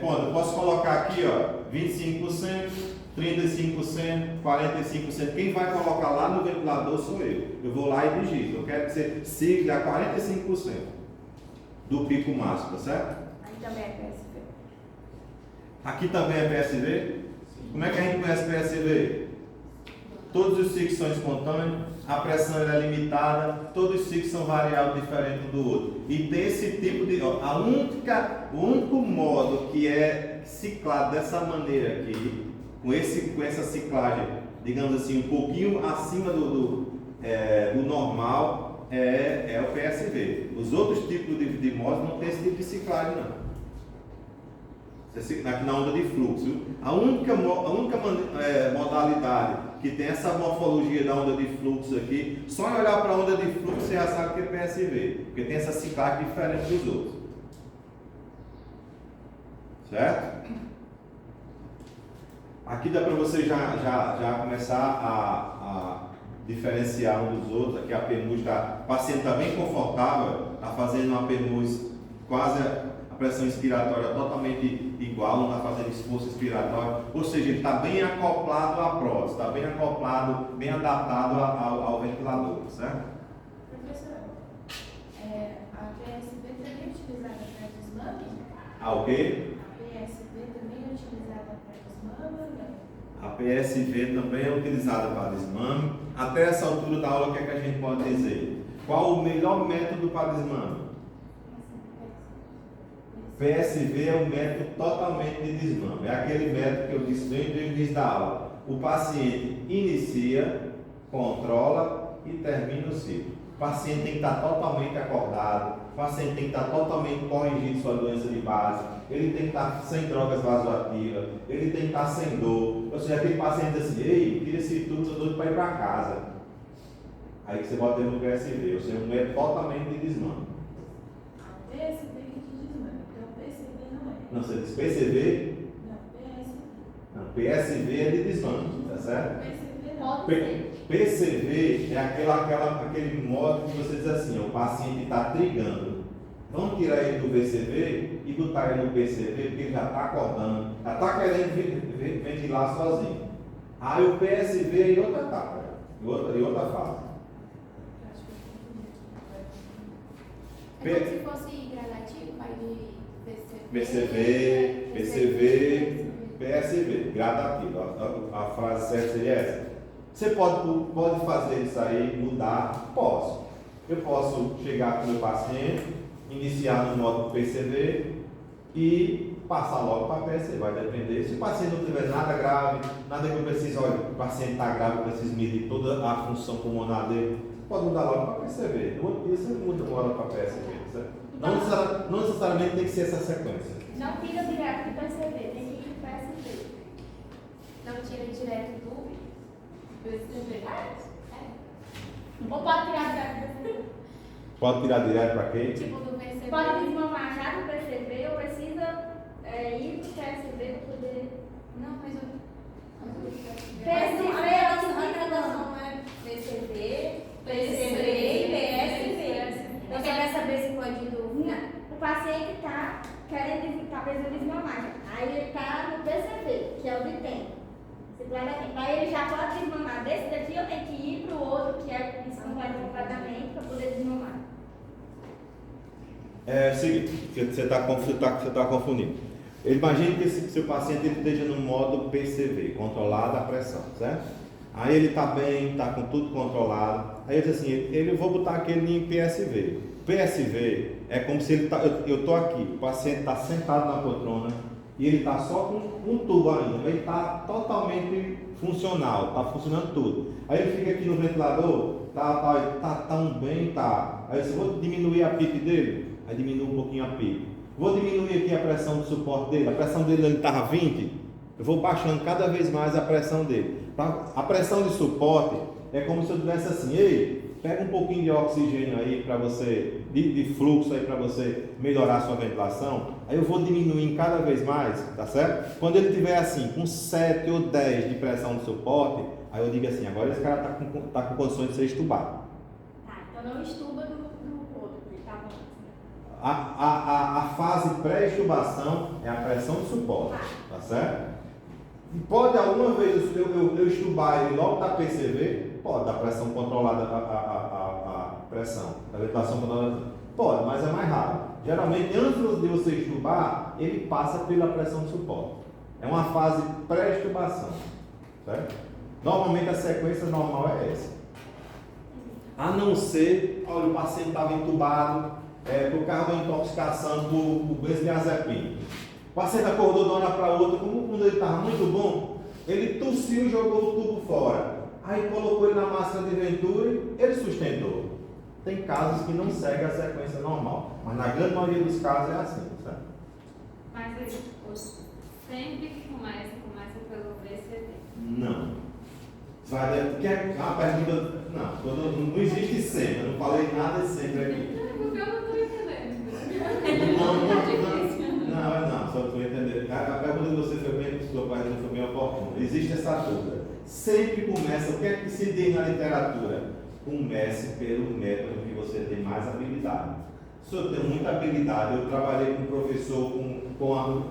S3: Bom, eu posso colocar aqui, ó, 25%, 35%, 45%. Quem vai colocar lá no ventilador sou eu. Eu vou lá e digito. Eu quero que você cicle a 45% do pico máximo, tá certo?
S2: Aí também é PSV.
S3: Aqui também é PSV? Como é que a gente conhece PSV? Todos os ciclos são espontâneos, a pressão é limitada, todos os ciclos são variáveis diferentes um do outro. E tem esse tipo de... o único modo que é ciclado dessa maneira aqui, com essa ciclagem, digamos assim, um pouquinho acima do normal, é o PSV. Os outros tipos de modos não tem esse tipo de ciclagem, não. Aqui na onda de fluxo. A única modalidade que tem essa morfologia da onda de fluxo aqui, só em olhar para a onda de fluxo você já sabe que é PSV, porque tem essa ciclagem diferente dos outros. Certo? Aqui dá para você já começar a diferenciar um dos outros. Aqui a PEMUS o paciente está bem confortável, está fazendo uma PEMUS quase a pressão inspiratória totalmente igual, não está fazendo esforço expiratório, ou seja, ele está bem acoplado à prótese, está bem acoplado, bem adaptado ao ventilador, certo?
S2: Professor, a PSV também é utilizada para desmame?
S3: O quê?
S2: A PSV também é utilizada para desmame?
S3: A PSV também é utilizada para desmame. Até essa altura da aula, o que é que a gente pode dizer? Qual o melhor método para desmame? PSV é um método totalmente de desmame. É aquele método que eu disse desde o início da aula. O paciente inicia, controla e termina o ciclo. O paciente tem que estar totalmente acordado, o paciente tem que estar totalmente corrigindo sua doença de base, ele tem que estar sem drogas vasoativas, ele tem que estar sem dor. Ou seja, aquele paciente diz assim: ei, tira esse tubo, estou doido para ir para casa. Aí que você bota ele no PSV, ou seja, um método totalmente de desmame.
S2: PSV de desmame, então PSV não é.
S3: Não, você diz PCV?
S2: Não, PSV.
S3: Não, PSV é de desmame, tá certo?
S2: PSV não.
S3: PCV é aquele modo que você diz assim: o paciente está trigando. Vamos tirar ele do VCV e botar ele no PCV, porque ele já está acordando, já está querendo ventilar sozinho. Aí o PSV é em outra etapa, em outra fase.
S2: É como se fosse gradativo, vai de
S3: PCV, PSV, gradativo. A frase certa seria essa. Você pode fazer isso aí, mudar? Posso. Eu posso chegar com o meu paciente, iniciar no modo PCV e passar logo para PSV. Vai depender. Se o paciente não tiver nada grave, nada que eu precise, olha, o paciente está grave, eu preciso medir toda a função pulmonar dele, pode mudar logo para PCV. No outro dia você muda logo para PSV. Certo? Não necessariamente tem que ser essa sequência.
S2: Não tira direto do PCV, tem que ir para PSV. Não tira direto do PCV. Ou pode tirar direto do PCV?
S3: Pode tirar direto para quem?
S2: Tipo do PCV. Pode desmamar já do PCV ou precisa ir para o PSV para poder. Não, mas PSV a graduação é PCV, PCV e PSV. Você quer saber se pode ir do. O paciente está querendo desmamar. Aí ele está no PCV. é o de tempo. Circular é tempo. Aí ele já pode desmamar desse daqui, eu tenho que ir para o outro, que é isso completamente, para poder desmamar.
S3: É o seguinte, você está confundindo. Imagine que esse seu paciente ele esteja no modo PCV, controlada a pressão, certo? Aí ele está bem, está com tudo controlado. Aí eu disse assim, eu vou botar aquele em PSV. PSV é como se ele eu estou aqui, o paciente está sentado na poltrona e ele está só com um tubo ainda, mas ele está totalmente funcional, está funcionando tudo. Aí ele fica aqui no ventilador, tá tão bem, tá. Aí eu disse, vou diminuir a PIP dele, aí diminui um pouquinho a PIP. Vou diminuir aqui a pressão do suporte dele, a pressão dele estava 20, eu vou baixando cada vez mais a pressão dele. A pressão de suporte é como se eu tivesse assim, ei, pega um pouquinho de oxigênio aí para você, de fluxo aí para você melhorar a sua ventilação. Aí eu vou diminuindo cada vez mais, tá certo? Quando ele tiver assim, com 7 ou 10 de pressão de suporte, aí eu digo assim, agora esse cara tá com condições de ser estubado.
S2: Tá, então não estuba do outro, ele tá bom.
S3: A fase pré-estubação é a pressão de suporte, tá certo? Pode alguma vez eu estubar ele logo da PCV? Pode, da pressão controlada, a pressão, a ventilação controlada. Pode, mas é mais raro. Geralmente, antes de você estubar, ele passa pela pressão de suporte. É uma fase pré-estubação, certo? Normalmente a sequência normal é essa. A não ser, olha, o paciente estava entubado por causa da intoxicação por benzodiazepina. O paciente acordou de uma hora para outra, como quando ele estava muito bom, ele tossiu e jogou o tubo fora. Aí colocou ele na máscara de Venturi, ele sustentou. Tem casos que não seguem a sequência normal, mas na grande maioria dos casos é assim, certo?
S5: Mas ele sempre que começa pelo VCV.
S3: Não. Quer uma pergunta? Não existe sempre, eu não falei nada de sempre aqui.
S5: Porque eu não estou entendendo.
S3: Não, só estou entendendo. A pergunta de você foi bem oportuna. Existe essa dúvida. Sempre começa, o que é que se diz na literatura? Comece pelo método que você tem mais habilidade. Se eu tenho muita habilidade, eu trabalhei com um professor,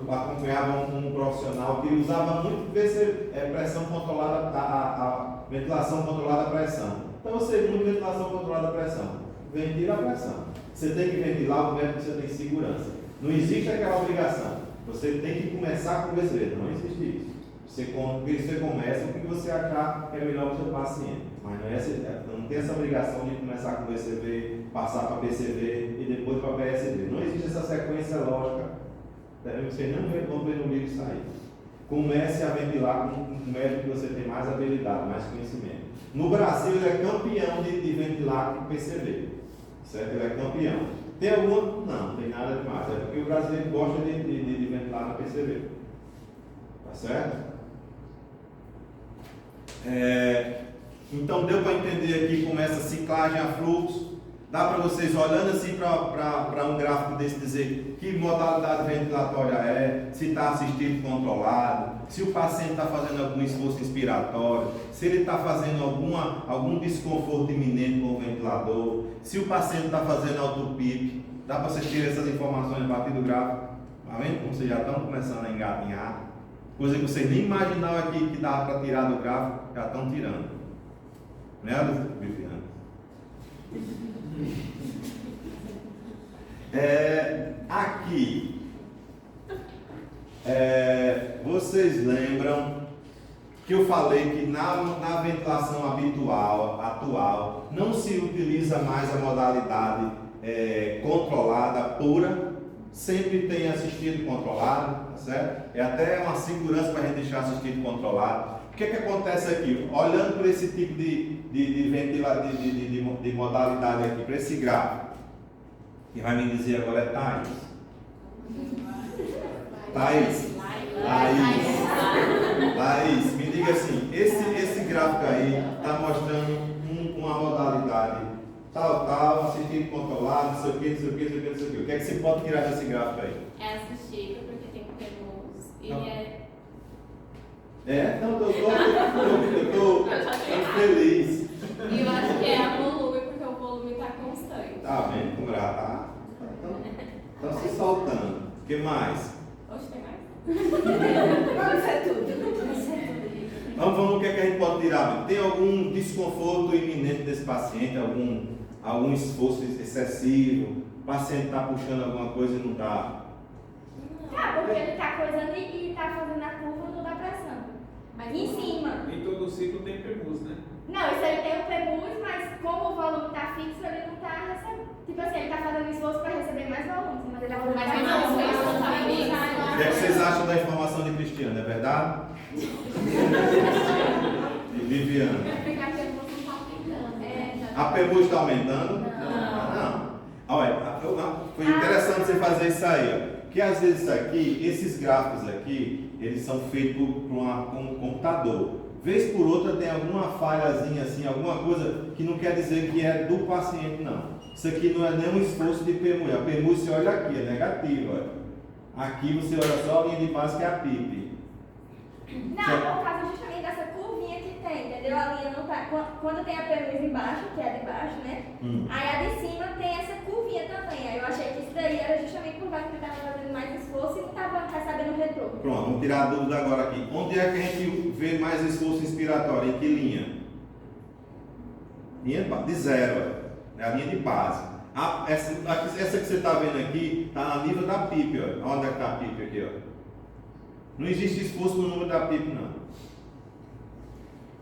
S3: acompanhava um profissional que usava muito pressão controlada, a ventilação controlada a pressão. Então você muito ventilação controlada a pressão. Ventila a pressão. Você tem que ventilar o método que você tem segurança. Não existe aquela obrigação. Você tem que começar com o VCV. Não existe isso. Você começa com o que você achar que é melhor para o seu paciente. Mas não tem essa obrigação de começar com o VCV, passar para PCV e depois para PSV. Não existe essa sequência lógica. Vocês não vão ver no livro isso aí. Comece a ventilar com o método que você tem mais habilidade, mais conhecimento. No Brasil, ele é campeão de ventilar com PCV. Certo? Ele é campeão. Tem alguma? Não tem nada demais. É porque o brasileiro gosta de ventilar na PCV. Tá certo? Então deu para entender aqui como essa ciclagem a fluxo. Dá para vocês, olhando assim para um gráfico desse, dizer que modalidade ventilatória é, se está assistido controlado, se o paciente está fazendo algum esforço inspiratório, se ele está fazendo algum desconforto iminente com o ventilador, se o paciente está fazendo autopip. Dá para vocês terem essas informações a partir do gráfico. Está vendo como vocês já estão começando a engatinhar? Coisa que vocês nem imaginavam aqui que dava para tirar do gráfico, já estão tirando. Né, Viviane? Aqui, vocês lembram que eu falei que na ventilação atual, não se utiliza mais a modalidade controlada pura, sempre tem assistido controlado, tá certo? É até uma segurança para a gente deixar assistido controlado. O que acontece aqui? Olhando para esse tipo de modalidade aqui, para esse gráfico, que vai me dizer agora é Thaís, me diga assim, esse gráfico aí está mostrando uma modalidade tal, assistido controlado, não sei o que. O que é que você pode tirar desse gráfico aí?
S5: É assistido porque tem que ter luz e
S3: eu tô feliz.
S5: E eu acho que é a volume, porque o volume está constante.
S3: Tá vendo como já tá se soltando. O que mais?
S5: Oxe, tem mais?
S2: Vamos ver tudo.
S3: Vamos, o que é que a gente pode tirar? Tem algum desconforto iminente desse paciente? Algum esforço excessivo? O paciente está puxando alguma coisa e não está?
S2: Tá, porque ele tá coisando e tá fazendo a curva da pressão.
S5: Mas
S2: Em cima.
S4: Em todo o ciclo tem PEMUS, né?
S2: Não, isso aí tem o PEMUS, mas como o volume tá fixo, ele não tá recebendo. Tipo assim, ele tá fazendo esforço para receber mais volume, mas ele tá fazendo
S5: Mas
S2: mais
S5: não,
S2: volume.
S5: isso não tá bem.
S3: O que é que vocês acham da informação de Cristiano? É verdade? E Viviana?
S5: É porque a pergunta não tá aumentando.
S3: A PEMUS está aumentando?
S2: Não.
S3: Olha, foi interessante você fazer isso aí, ó. Porque às vezes esses gráficos aqui, eles são feitos por um computador. Vez por outra tem alguma falhazinha assim, alguma coisa que não quer dizer que é do paciente, não. Isso aqui não é nenhum esforço de PEMUS. A PEMUS você olha aqui, é negativa. Aqui você olha só a linha de base que é a PIP.
S2: Não, por causa justamente dessa curvinha que tem, entendeu? A linha não tá. Quando tem a PEMUS embaixo, que é a de baixo, né? Aí a de cima tem essa curvinha também. Aí eu achei que isso daí era justamente por causa que ele estava fazendo mais esforço e não estava recebendo retorno.
S3: Pronto, vamos tirar a dúvida agora aqui. Onde é que a gente vê mais esforço inspiratório? Em que linha? Linha de zero, é a linha de base. Essa que você está vendo aqui está na nível da PIP, ó. Onde é que está a PIP aqui, ó? Não existe esforço no número da PIP, não.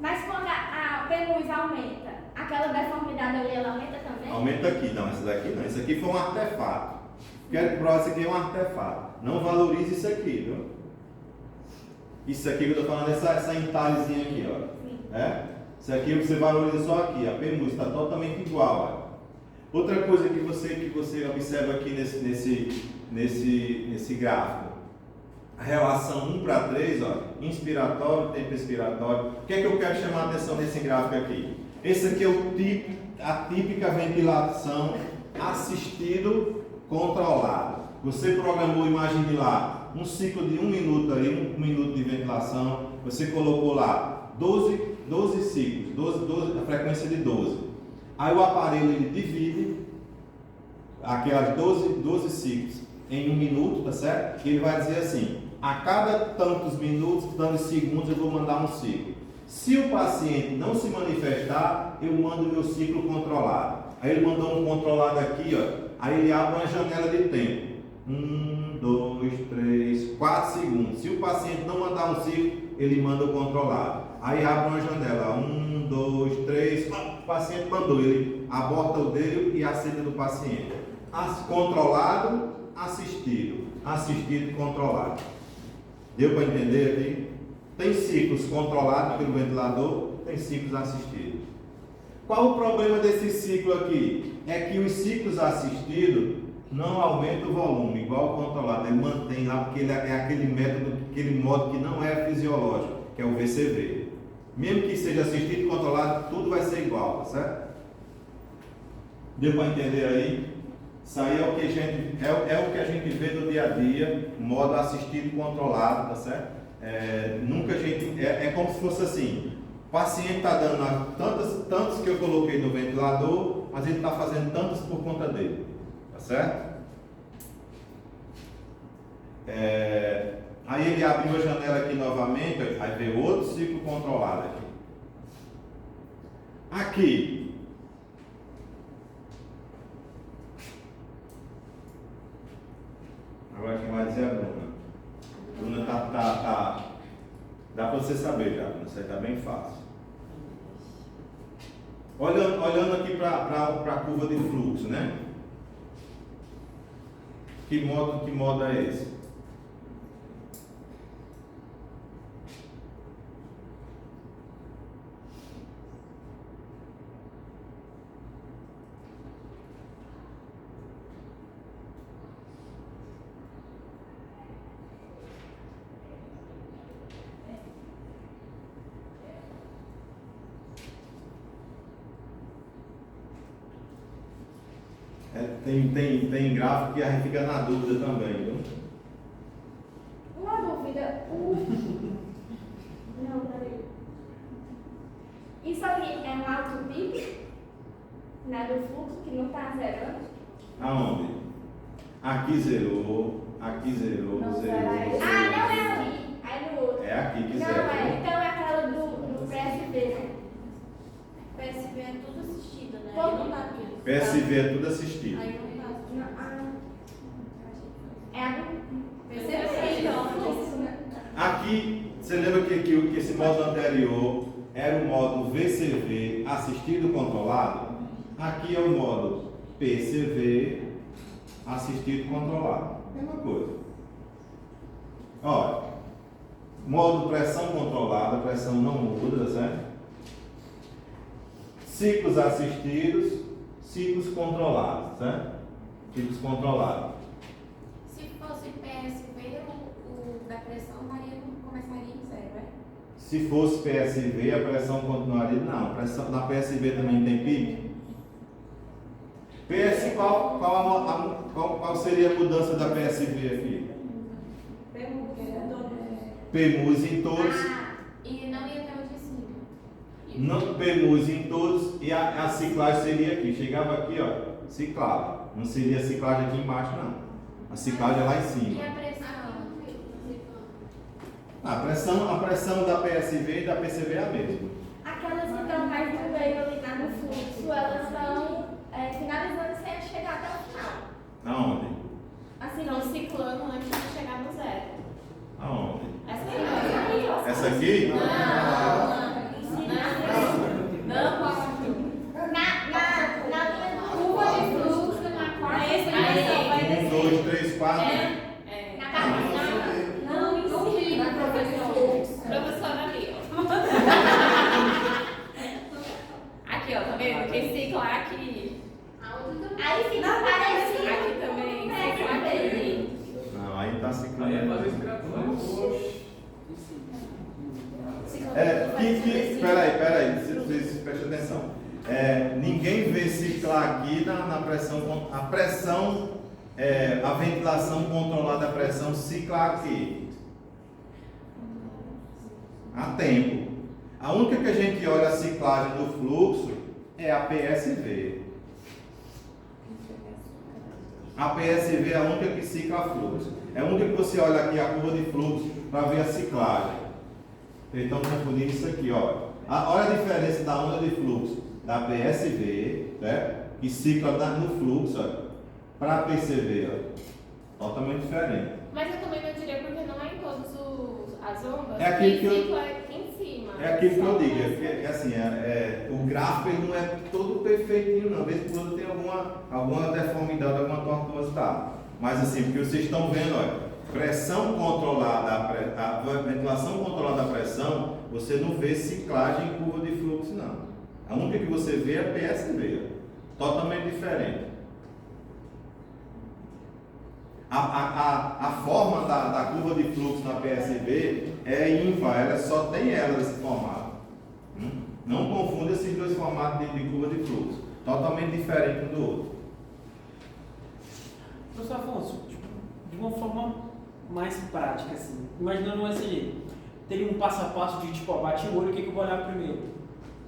S2: Mas quando a PEMUS aumenta, aquela deformidade ali, ela aumenta também?
S3: Aumenta aqui, não, essa daqui não. Isso aqui foi um artefato. Quero provar isso aqui é um artefato. Não valorize isso aqui, viu? Isso aqui que eu estou falando, essa entalhezinha aqui, ó.
S2: Sim.
S3: É? Isso aqui você valoriza só aqui. A PEMUS está totalmente igual, ó. Outra coisa que você observa aqui nesse gráfico. A relação 1 para 3, ó, inspiratório, tempo expiratório. O que é que eu quero chamar a atenção nesse gráfico aqui? Esse aqui é a típica ventilação assistido controlado. Você programou, imagine lá, um ciclo de 1 minuto aí, 1 minuto de ventilação. Você colocou lá 12 ciclos, a frequência de 12. Aí o aparelho ele divide aquelas 12 ciclos em 1 minuto, tá certo? E ele vai dizer assim: a cada tantos minutos, tantos segundos, eu vou mandar um ciclo. Se o paciente não se manifestar, eu mando meu ciclo controlado. Aí ele mandou um controlado aqui, ó. Aí ele abre uma janela de tempo. 1, 2, 3, 4 segundos. Se o paciente não mandar um ciclo, ele manda o controlado. Aí abre uma janela. 1, 2, 3. O paciente mandou. Ele aborta o dele e aceita do paciente. Controlado, assistido. Assistido, controlado. Deu para entender aqui? Tem ciclos controlados pelo ventilador, tem ciclos assistidos. Qual o problema desse ciclo aqui? É que os ciclos assistidos não aumentam o volume, igual o controlado. Ele mantém lá, porque ele é aquele modo que não é fisiológico, que é o VCV. Mesmo que seja assistido e controlado, tudo vai ser igual, tá certo? Deu para entender aí? Isso aí é o que a gente vê no dia a dia, modo assistido e controlado, tá certo? Nunca a gente. É como se fosse assim: o paciente está dando tantos que eu coloquei no ventilador, mas ele está fazendo tantos por conta dele, tá certo? Aí ele abriu a janela aqui novamente, aí vê outro ciclo controlado aqui. Aqui. Agora quem vai dizer é a Bruna. Bruna tá. Dá para você saber já, Bruna. Isso aí está bem fácil. Olhando aqui para a curva de fluxo, né? Que modo é esse? Tem gráfico que a gente fica na dúvida também, viu?
S2: Uma dúvida. Não, peraí. Isso aqui é um alto pico, né, do fluxo, que não está zerando?
S3: Aonde? Aqui zerou,
S2: Não
S3: zerou.
S2: zera. Ah, não é ali. É no outro.
S3: É aqui que
S2: Não,
S3: zera.
S2: então é aquela do
S5: PSV é tudo assistido, né?
S2: Pô.
S5: Aí não dá aqui.
S3: PSV é tudo assistido.
S5: Aí não dá.
S2: É a
S5: PSV, então.
S3: Aqui, você lembra que esse modo anterior era o modo VCV, assistido controlado? Aqui é o modo PCV, assistido controlado. Mesma coisa. Olha, modo pressão controlada, a pressão não muda, certo? Ciclos assistidos, ciclos controlados, certo? Ciclos controlados.
S5: Se fosse PSV, o da pressão começaria em zero, né?
S3: Se fosse PSV, a pressão continuaria. Não, a pressão na PSV também tem pique. Qual seria a mudança da PSV aqui? PMUS em todos.
S5: E não ia ter o de cima.
S3: Não PMUS em todos. E a ciclagem seria aqui. Chegava aqui, ó, ciclava. Não seria a ciclagem aqui embaixo, não. A ciclagem é lá em
S5: E
S3: cima.
S5: a pressão?
S3: A pressão da PSV e da PCV é a mesma.
S2: Aquelas que estão mais no meio ali no fluxo, elas estão finalizando sem chegar até o final.
S3: Aonde?
S2: Assim,
S5: Estão ciclando antes de chegar no zero.
S3: Aonde?
S5: Essa aí, ó.
S3: Essa aqui?
S2: na linha do curva de fluxo, na quarta dimensão, vai
S3: 1,
S2: descer.
S3: 2, 3, 4.
S2: Na carta não ensina, professor.
S5: Professora ali, ó. Aqui, ó, tá vendo? Quem ciclar aqui.
S2: Aí fica parecido.
S5: Aqui também. Ciclar aqui.
S3: Não, aí tá ciclando.
S4: Aí é fazer espiratório.
S3: Peraí, vocês prestem atenção. Ninguém vê ciclar aqui na pressão, a ventilação controlada da pressão ciclar aqui. Há tempo. A única que a gente olha a ciclagem do fluxo é a PSV. A PSV é a única que cicla fluxo. É a única que você olha aqui a curva de fluxo para ver a ciclagem. Então, confundindo isso aqui, ó. Olha a diferença da onda de fluxo da PSV, né? Que cicla no fluxo, para a PCV, ó. Totalmente diferente.
S5: Mas eu também não diria porque não é em todas as ondas.
S3: É aquilo que eu-
S5: cicla aqui em cima.
S3: É aquilo que eu
S5: Só
S3: digo,
S5: nessa.
S3: assim, o gráfico ele não é todo perfeitinho, não. Às vezes quando tem alguma deformidade, alguma tortuosidade. Mas assim, porque vocês estão vendo, olha, pressão controlada, a ventilação controlada da pressão, você não vê ciclagem em curva de fluxo, não. A única que você vê é a PSV, ó, totalmente diferente. A forma da curva de fluxo na PSV é ímpar, ela só tem ela nesse formato. Não confunda esses dois formatos de curva de fluxo, totalmente diferente um do outro.
S6: Professor Afonso, de uma forma mais prática, assim, imaginando um SG, teria um passo a passo de tipo, ó, bati o olho, o que eu vou olhar primeiro?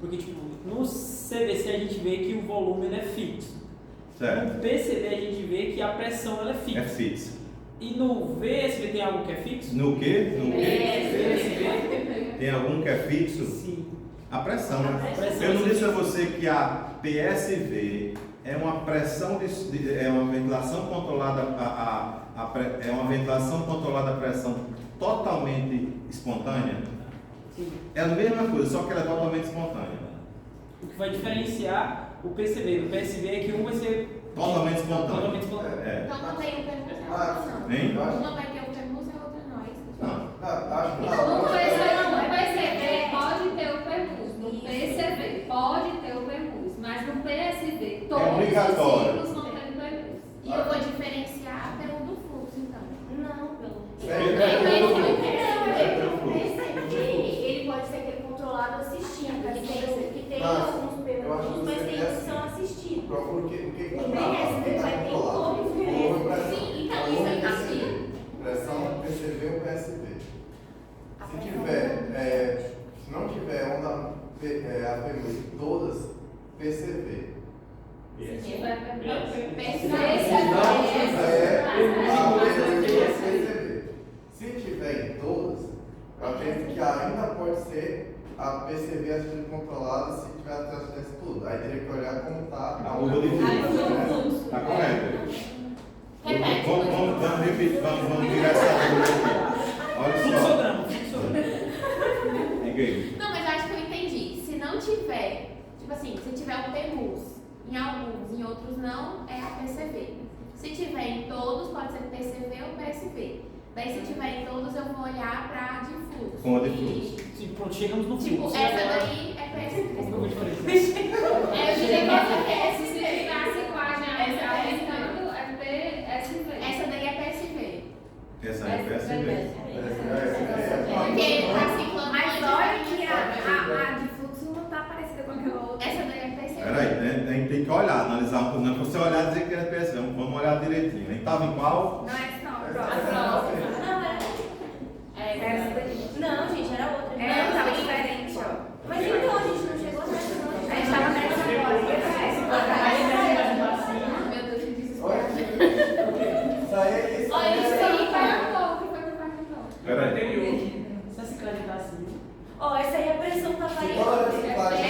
S6: Porque tipo, no CVC a gente vê que o volume ele é fixo.
S3: Certo?
S6: No PCV a gente vê que a pressão ela é fixa.
S3: É fixo.
S6: E no VSV tem algo que é fixo?
S3: No quê?
S6: VSV?
S3: Tem algum que é fixo?
S6: Sim.
S3: A pressão, né?
S6: A pressão,
S3: Eu não disse
S6: sim.
S3: a você que a PSV é uma pressão é uma ventilação controlada é uma ventilação controlada a pressão totalmente espontânea?
S6: Sim.
S3: É a mesma coisa, só que ela é totalmente espontânea.
S6: O que vai diferenciar o PCV do PSV é que um vai ser
S3: Totalmente espontâneo.
S6: totalmente espontâneo.
S3: É.
S5: Então não tem o permuso e a outra não.
S3: Hein?
S5: Uma vai ter o permuso e a outra não. É isso que eu
S3: Não.
S7: Acho que
S8: Então, no
S7: não.
S8: PCV pode ter o permuso, no PCV pode ter o permuso, mas no PSV todos os
S3: obrigatório.
S8: ciclos não tem permuso.
S5: E eu vou diferenciar pelo do fluxo, então.
S2: Não, pelo ele pode ser aquele controlado assistindo, que tem alguns perguntas, mas tem os que são assistidos.
S7: Procura o que
S2: E
S7: está
S2: PSV vai ter
S7: controlado.
S2: todos
S8: Sim, então isso aí tá aqui.
S7: Pressão PCV ou PSV. Se não tiver onda APM em todas, PCV.
S8: PSV.
S7: Se tiver em todas, eu acredito que ainda pode ser a PCV assistindo controlada se tiver a transferência tudo. teria que olhar como está
S3: A curva de fluxo. Está correto.
S5: Repete.
S3: Vamos repetir, vamos virar essa curva aqui. Olha só.
S6: Fluxograma.
S3: Diga aí.
S5: Não, mas eu acho que eu entendi. Se não tiver, tipo assim, se tiver um PEMUS em alguns, em outros não, é a PCV. Se tiver em todos, pode ser PCV ou PSV. Daí, se tiver em todos, eu vou olhar para de fluxo.
S3: Com a de fluxo.
S6: Sim, pronto, chegamos no
S5: Tipo,
S6: fluxo.
S5: essa daí é PSV.
S6: Como eu falei.
S5: Eu diria que essa é
S8: Se
S5: PSV.
S8: ficar a ciclagem
S5: Essa é
S8: aumentando, é PSV.
S5: Essa daí é PSV.
S3: Essa é PSV.
S5: Porque tá ciclando.
S2: Mas olha que a de fluxo não tá parecida com aquela outra.
S5: Essa daí é PSV.
S3: Peraí, né? A gente tem que olhar, analisar um pouco. Não é pra você olhar e dizer que é PSV. Vamos olhar direitinho. A gente estava em qual?
S2: Não é essa não, a
S5: A
S2: próxima.
S5: próxima.
S2: Essa daí.
S9: Não, gente, era outra.
S2: É, tava diferente, ó.
S9: Mas então, a gente não chegou nessa, não.
S2: A gente tava nessa agora.
S5: Meu Deus, que desespero.
S7: Isso aí é isso.
S5: Olha, isso aí
S8: Perguntou, o que foi que perguntou?
S3: Peraí.
S6: Se a ciclagem tá assim.
S9: Ó, essa aí a pressão tá
S7: Toda
S9: variando.
S7: reciclagem.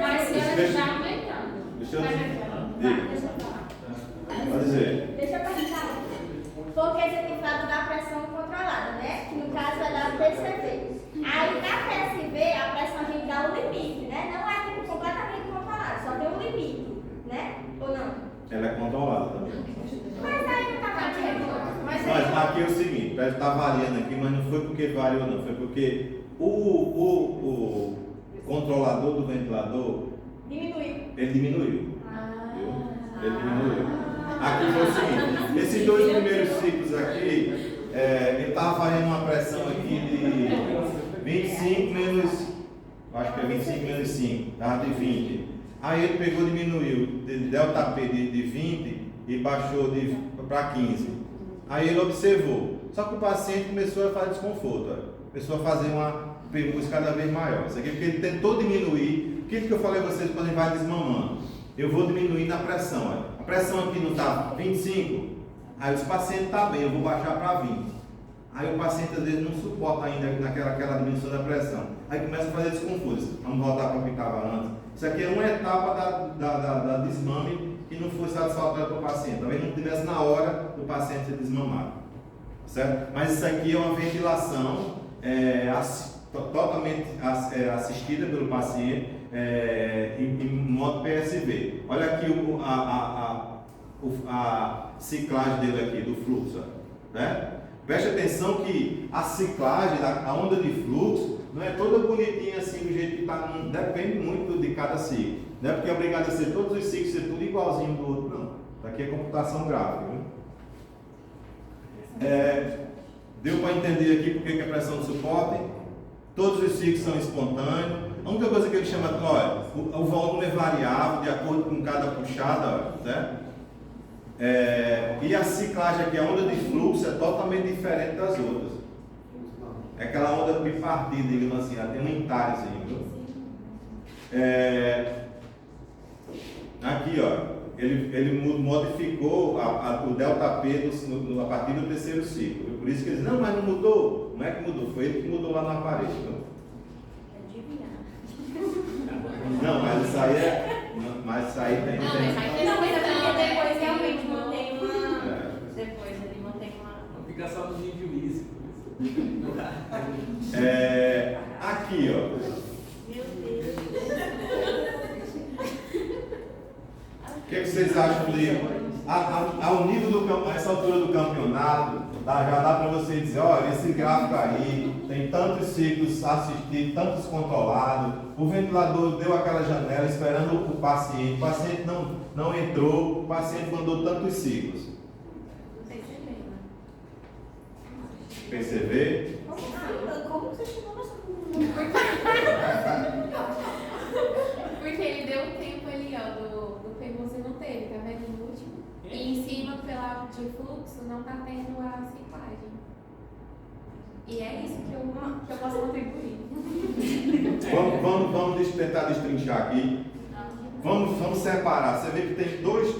S8: Mas se
S3: Deixa-
S8: ela já aumentando.
S3: Deixa eu diga. Pode dizer.
S2: Deixa eu perguntar. Porque você tem falado da pressão controlada, né? Que no caso é da PCV. Aí na PSV a pressão a gente dá o limite, né? Não é tipo completamente controlada, só tem um limite, né? Ou não?
S3: Ela é controlada também.
S2: Mas aí não tá variando. Mas
S3: Mas
S2: aí
S3: aqui é o seguinte, parece que está variando aqui, mas não foi porque variou não, foi porque o controlador do ventilador,
S2: diminuiu.
S3: ele diminuiu. Viu? Ele diminuiu. Aqui foi o seguinte, esses dois primeiros ciclos aqui, ele estava fazendo uma pressão aqui de 25 menos, acho que é 25 menos 5, estava de 20. Aí ele pegou e diminuiu de delta P de 20 e baixou para 15. Aí ele observou. Só que o paciente começou a fazer desconforto. Ó. Começou a fazer uma PEMUS cada vez maior. Isso aqui porque ele tentou diminuir. Aquilo que eu falei a vocês quando ele vai desmamando. Eu vou diminuir na pressão. Ó. A pressão aqui não está 25. Aí os pacientes estão bem, eu vou baixar para 20. Aí o paciente às vezes não suporta ainda aquela diminuição da pressão. Aí começa a fazer desconforto. Vamos voltar para o que estava antes. Isso aqui é uma etapa da desmame que não foi satisfatória para o paciente. Talvez não tivesse na hora do paciente ser desmamado. Certo? Mas isso aqui é uma ventilação totalmente assistida pelo paciente em modo PSV. Olha aqui a ciclagem dele aqui, do fluxo. Né? Preste atenção que a ciclagem, a onda de fluxo, não é toda bonitinha assim do jeito que está. Depende muito de cada ciclo. Não é porque é obrigado a ser todos os ciclos, ser tudo igualzinho do outro, não. Aqui é computação gráfica. Deu para entender aqui porque que a pressão de suporte? Todos os ciclos são espontâneos. A única coisa que ele chama, olha, o volume é variável de acordo com cada puxada, certo? E a ciclagem aqui, a onda de fluxo é totalmente diferente das outras. É aquela onda bipartida, digamos assim, ela tem um entáriozinho, viu? Aqui, ó, ele modificou o delta P a partir do terceiro ciclo. Por isso que ele diz, não, mas não mudou. Não é que mudou, foi ele que mudou lá no aparelho. Não, mas isso aí é. Mas isso aí tem.
S5: Não, mas aí
S9: Não, mas é porque
S5: tem
S9: depois realmente mantém uma. Depois ele mantém uma.
S4: Não fica só no nível isso.
S3: Aqui, ó.
S9: Meu Deus.
S3: O que vocês acham de. Ao nível do essa altura do campeonato, já dá para vocês dizer, olha, esse gráfico aí tem tantos ciclos assistidos, tantos controlados, o ventilador deu aquela janela esperando o paciente não entrou, o paciente mandou tantos ciclos. PCV?
S9: Como você chegou nessa conclusão?
S5: Porque ele deu um tempo ali, ó, do PEMUS e não teve, tá vendo no último? E em cima, pela de fluxo, não tá tendo a ciclagem. E é isso que eu posso contribuir.
S3: Vamos tentar destrinchar aqui. Vamos separar. Você vê que tem dois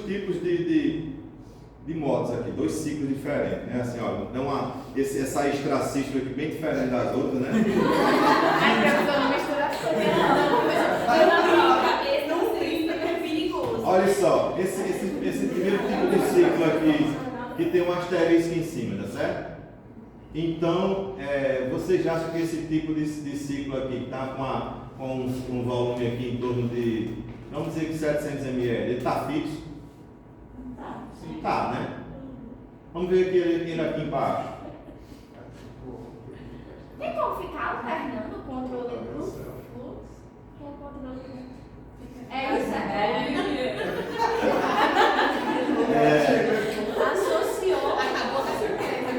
S3: tipos de modos aqui, dois ciclos diferentes, né? Assim, ó, então essa extracística aqui bem diferente das outras, né?
S2: Aí pra você não misturar as coisas.
S3: que tem um asterisco em cima, tá certo? Então, vocês acham que esse tipo de ciclo aqui, que está com um volume aqui em torno de, vamos dizer que 700 ml, ele está fixo? Tá, né? Vamos ver ele aqui embaixo.
S2: Tem como ficar alternando o controle do fluxo com o controle do... É isso,
S9: Associou.
S5: Acabou com a surpresa.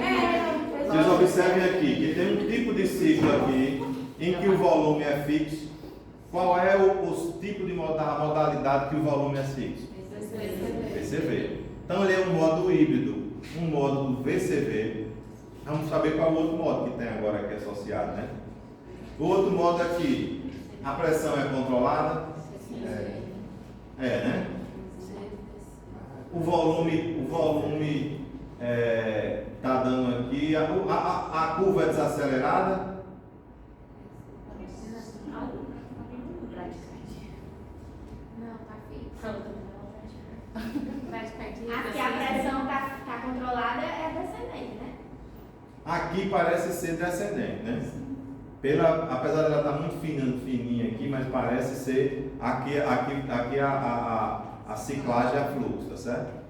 S3: Vocês observem aqui que tem um tipo de ciclo aqui em que o volume é fixo. Qual é o tipo de modalidade que o volume é fixo? VCV. Então ele é um modo híbrido, um modo do VCV. Vamos saber qual é o outro modo que tem agora aqui associado, né? O outro modo aqui, a pressão é controlada. Né? O volume está dando aqui, a curva é desacelerada.
S5: Não, tá fixo.
S2: Aqui a pressão está controlada, é descendente, né?
S3: Aqui parece ser descendente, né? Apesar dela estar muito fininha aqui, mas parece ser aqui a ciclagem a fluxo, tá certo?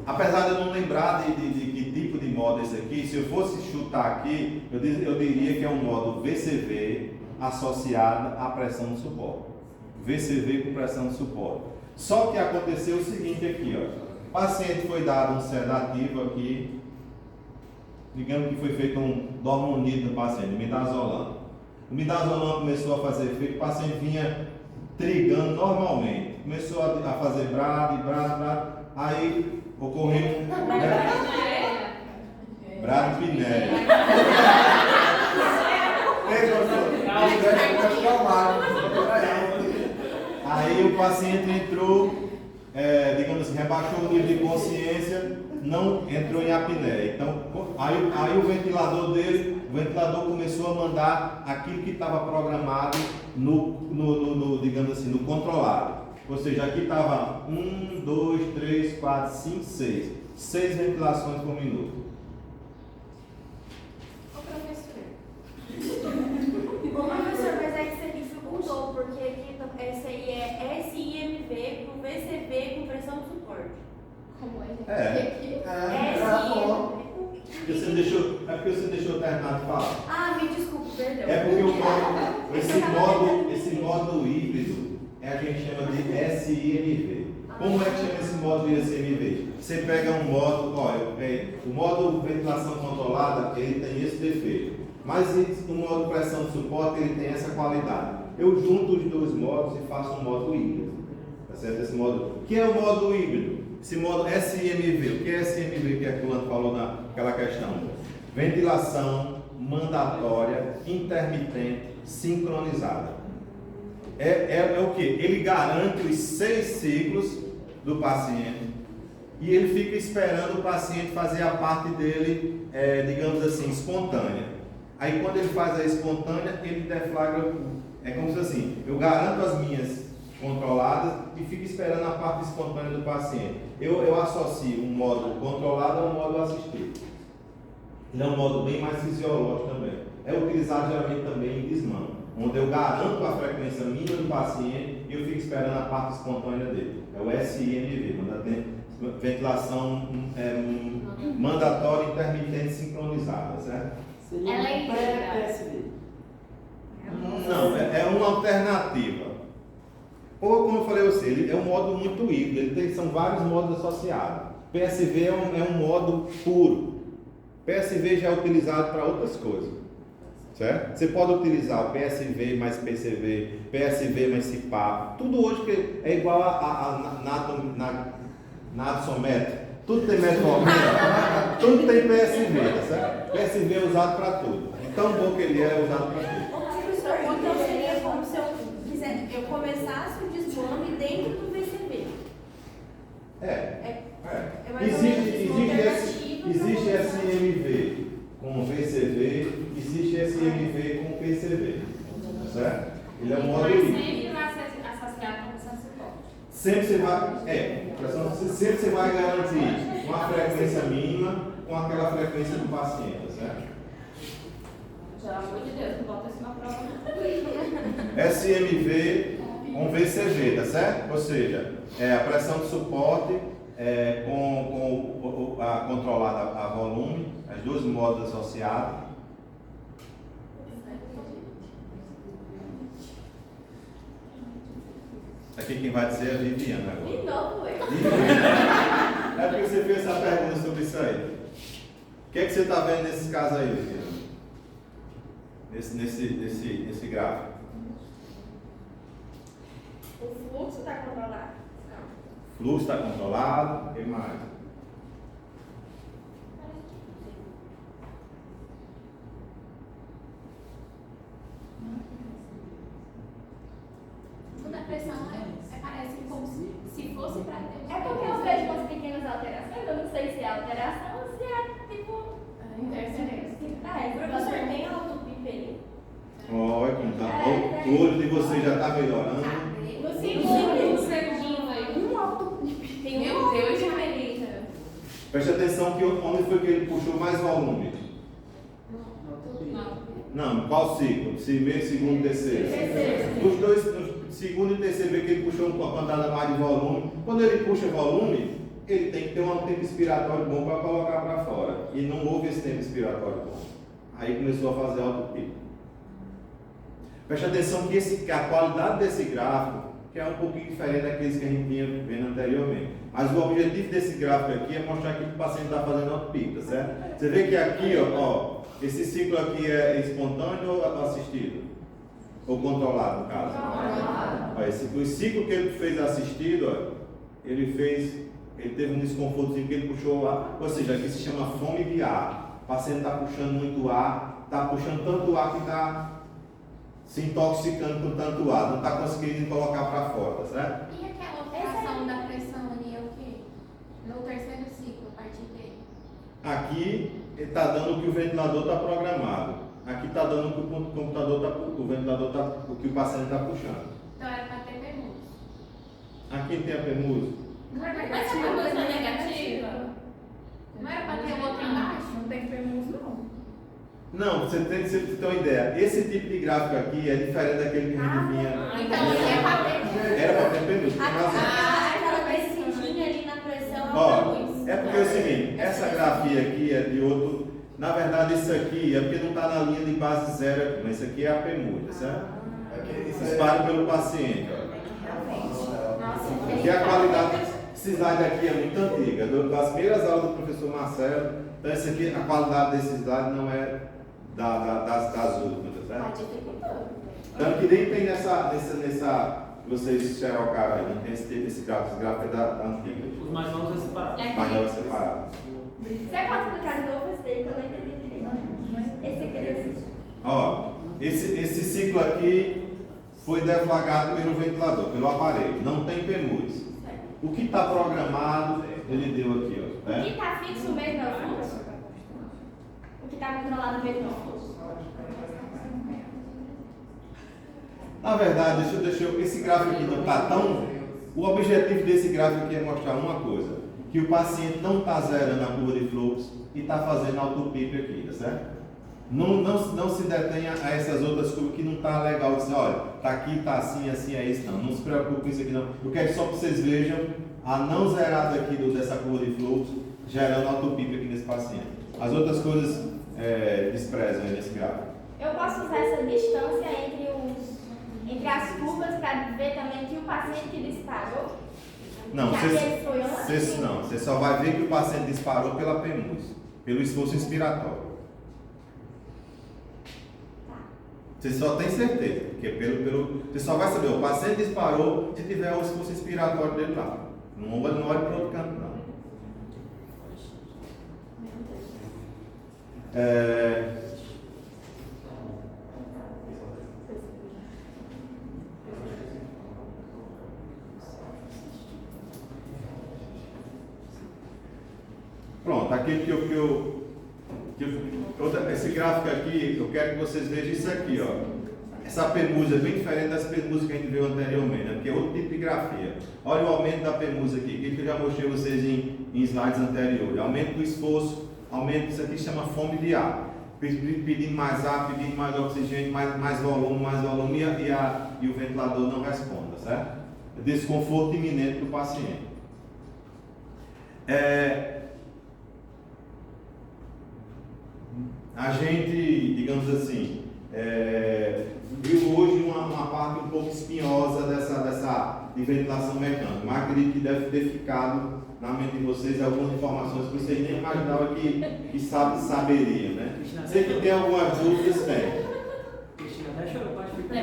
S3: Apesar de eu não lembrar de que tipo de modo é esse aqui, se eu fosse chutar aqui, eu diria que é um modo VCV associado à pressão de suporte. VCV com pressão de suporte. Só que aconteceu o seguinte aqui, ó. O paciente foi dado um sedativo aqui, digamos que foi feito um dormonide no paciente, midazolam. O midazolam começou a fazer efeito, o paciente vinha trigando normalmente. Começou a fazer brado, aí ocorreu bradipinéia. Aí o paciente entrou, digamos assim, rebaixou o nível de consciência, não entrou em apneia. Então, aí o ventilador começou a mandar aquilo que estava programado digamos assim, no controlado. Ou seja, aqui estava 1, 2, 3, 4, 5, 6. 6 ventilações por minuto.
S5: Ô, professor.
S2: Ô, professor, mas é que você dificultou, porque aqui esse aí é SIMV com VCV com pressão de suporte.
S5: Como é?
S3: Porque você deixou terminar de falar.
S2: Ah, me desculpe, perdão.
S3: É porque esse modo híbrido a gente chama de SIMV. Como é que chama esse modo de SIMV? Você pega um modo, o modo ventilação controlada, ele tem esse defeito. Mas o modo pressão de suporte, ele tem essa qualidade. Eu junto os dois modos e faço um modo híbrido. Tá certo? Esse modo. O que é o modo híbrido? Esse modo SIMV. O que é SIMV que a Fulano falou naquela questão? Ventilação mandatória, intermitente, sincronizada. É o que? Ele garante os 6 ciclos do paciente e ele fica esperando o paciente fazer a parte dele, digamos assim, espontânea. Aí quando ele faz a espontânea, ele deflagra. É como se assim, eu garanto as minhas controladas e fico esperando a parte espontânea do paciente. Eu associo um modo controlado a um modo assistido. Ele é um modo bem mais fisiológico também. É utilizado geralmente também em desmame, onde eu garanto a frequência mínima do paciente e eu fico esperando a parte espontânea dele. É o SIMV, quando tem ventilação mandatória intermitente sincronizada, certo?
S6: Seria
S5: Ela é
S6: um pré-PSV.
S3: Não, é uma alternativa. Ou, como eu falei a você, ele é um modo muito híbrido, são vários modos associados. PSV é um modo puro. PSV já é utilizado para outras coisas. Certo? Você pode utilizar o PSV mais PCV, PSV mais CPAP, tudo hoje que é igual a nadosométrico. Tudo tem metformina, tudo tem PSV, tá certo? PSV é usado para tudo. Tão bom que ele é usado para tudo.
S9: Ô, professor, então seria como se eu começasse o desmame dentro do VCV.
S3: Existe SIMV com VCV, existe SIMV com PCV, certo? Ele é um modo híbrido.
S8: Sempre vai ser associado com pressão de suporte.
S3: Sempre você vai garantir com a frequência mínima, com aquela frequência do paciente, tá certo?
S8: Pelo amor de Deus, não bota isso na prova.
S3: SMV com VCV, tá certo? Ou seja, a pressão de suporte com a controlada a volume, as duas modos associados. Aqui quem vai dizer é a Viviana agora.
S2: De novo, eu.
S3: É porque você fez essa pergunta sobre isso aí. O que é que você está vendo nesses casos aí, Viviana? Nesse gráfico.
S2: O fluxo está controlado.
S3: O fluxo está controlado, o que mais?
S5: Quando a pressão parece como se fosse para ter.
S2: É porque eu vejo umas pequenas alterações, eu não sei se é alteração ou se é tipo.
S5: Interferência.
S9: Professor, tem autopiperia?
S3: Olha como tá. O olho de vocês já está melhorando.
S2: No
S8: segundinho
S2: aí.
S9: Tem
S5: Meu Deus, de Marita.
S3: Preste atenção que onde foi que ele puxou mais volume? Não, qual ciclo? Primeiro, segundo, terceiro. Os dois, no segundo e terceiro, vê que ele puxou uma quantidade mais de volume. Quando ele puxa volume, ele tem que ter um tempo expiratório bom para colocar para fora. E não houve esse tempo expiratório bom. Aí começou a fazer autopico. Preste atenção que a qualidade desse gráfico que é um pouquinho diferente daqueles que a gente vinha vendo anteriormente. Mas o objetivo desse gráfico aqui é mostrar que o paciente está fazendo autopico, tá certo? Você vê que aqui, ó, esse ciclo aqui é espontâneo ou assistido? Ou controlado, no caso? Ó, o ciclo que ele fez assistido, ó, ele teve um desconfortozinho que ele puxou ar, ou seja, aqui se chama fome de ar. O paciente está puxando muito ar, está puxando tanto ar que está se intoxicando com tanto ar, não está conseguindo colocar para fora, tá certo?
S5: E aquela alteração da pressão ali é o quê? No terceiro ciclo, a partir dele.
S3: Aqui ele está dando o que o ventilador está programado. Aqui está dando o que o computador o ventilador está, o que o paciente está puxando.
S5: Então era para ter permuso.
S3: Aqui tem a permuso.
S5: Mas a permuso é negativa? Não era para ter outro embaixo?
S2: Não tem permuso, não.
S3: Não, você tem que ter uma ideia. Esse tipo de gráfico aqui é diferente daquele que a gente vinha.
S5: Então ele é para ter.
S3: Era para ter permuso. Tem razão.
S9: Aquela crescidinha ali na pressão
S3: Ó, é porque é o seguinte, essa grafia aqui é de outro. Na verdade, isso aqui é porque não está na linha de base zero aqui, mas isso aqui é a permusa, certo? Disparo pelo paciente. Ó. Porque a qualidade, esse slide aqui é muito antiga, das primeiras aulas do professor Marcelo. Então, isso aqui, a qualidade desse slide não é das últimas, certo? Tanto que nem tem nessa vocês xerocaram aí, não tem esse gráfico é da antiga.
S6: Os mais novos é separado.
S3: Mais novos separados.
S2: Você pode explicar de novo esse daí que eu não entendi direito. Esse aqui é desse.
S3: Ó, esse ciclo aqui foi deflagrado pelo ventilador, pelo aparelho, não tem permuze. O que está programado, ele deu aqui, ó.
S2: O que está fixo mesmo é o fluxo? O que está controlado mesmo é o fluxo?
S3: Na verdade, esse gráfico aqui não está tão... O objetivo desse gráfico aqui é mostrar uma coisa, que o paciente não está zerando a curva de fluxo e está fazendo autopipe aqui, tá certo? Não se detenha a essas outras curvas que não está legal. Dizer, olha, está aqui, está assim, assim, é isso. Não se preocupe com isso aqui não. Eu quero só que vocês vejam a não zerada aqui dessa curva de fluxo gerando autopipe aqui nesse paciente. As outras coisas desprezam aí nesse gráfico.
S2: Eu posso usar essa distância entre as curvas para ver também que o paciente que disparou.
S3: Não,
S2: que
S3: você só vai ver que o paciente disparou pela permusa, pelo esforço inspiratório. Você só tem certeza, porque você só vai saber, o paciente disparou se tiver o esforço inspiratório dele lá. Não olhe para outro canto, não. Pronto, aqui esse gráfico aqui, eu quero que vocês vejam isso aqui, ó. Essa permusa é bem diferente das permusas que a gente viu anteriormente, né? Porque é outro tipo de grafia. Olha o aumento da permusa aqui, que eu já mostrei a vocês em slides anteriores. Aumento do esforço, aumento, isso aqui se chama fome de ar. Pedindo mais ar, pedindo mais oxigênio, mais volume, e o ventilador não responde, certo? Desconforto iminente do paciente. A gente, digamos assim, viu hoje uma parte um pouco espinhosa dessa de ventilação mecânica, mas acredito que deve ter ficado na mente de vocês algumas informações que vocês nem imaginavam que saberiam, né? Sei que tem algumas dúvidas, tem.
S6: Cristina até chorou, pode ficar.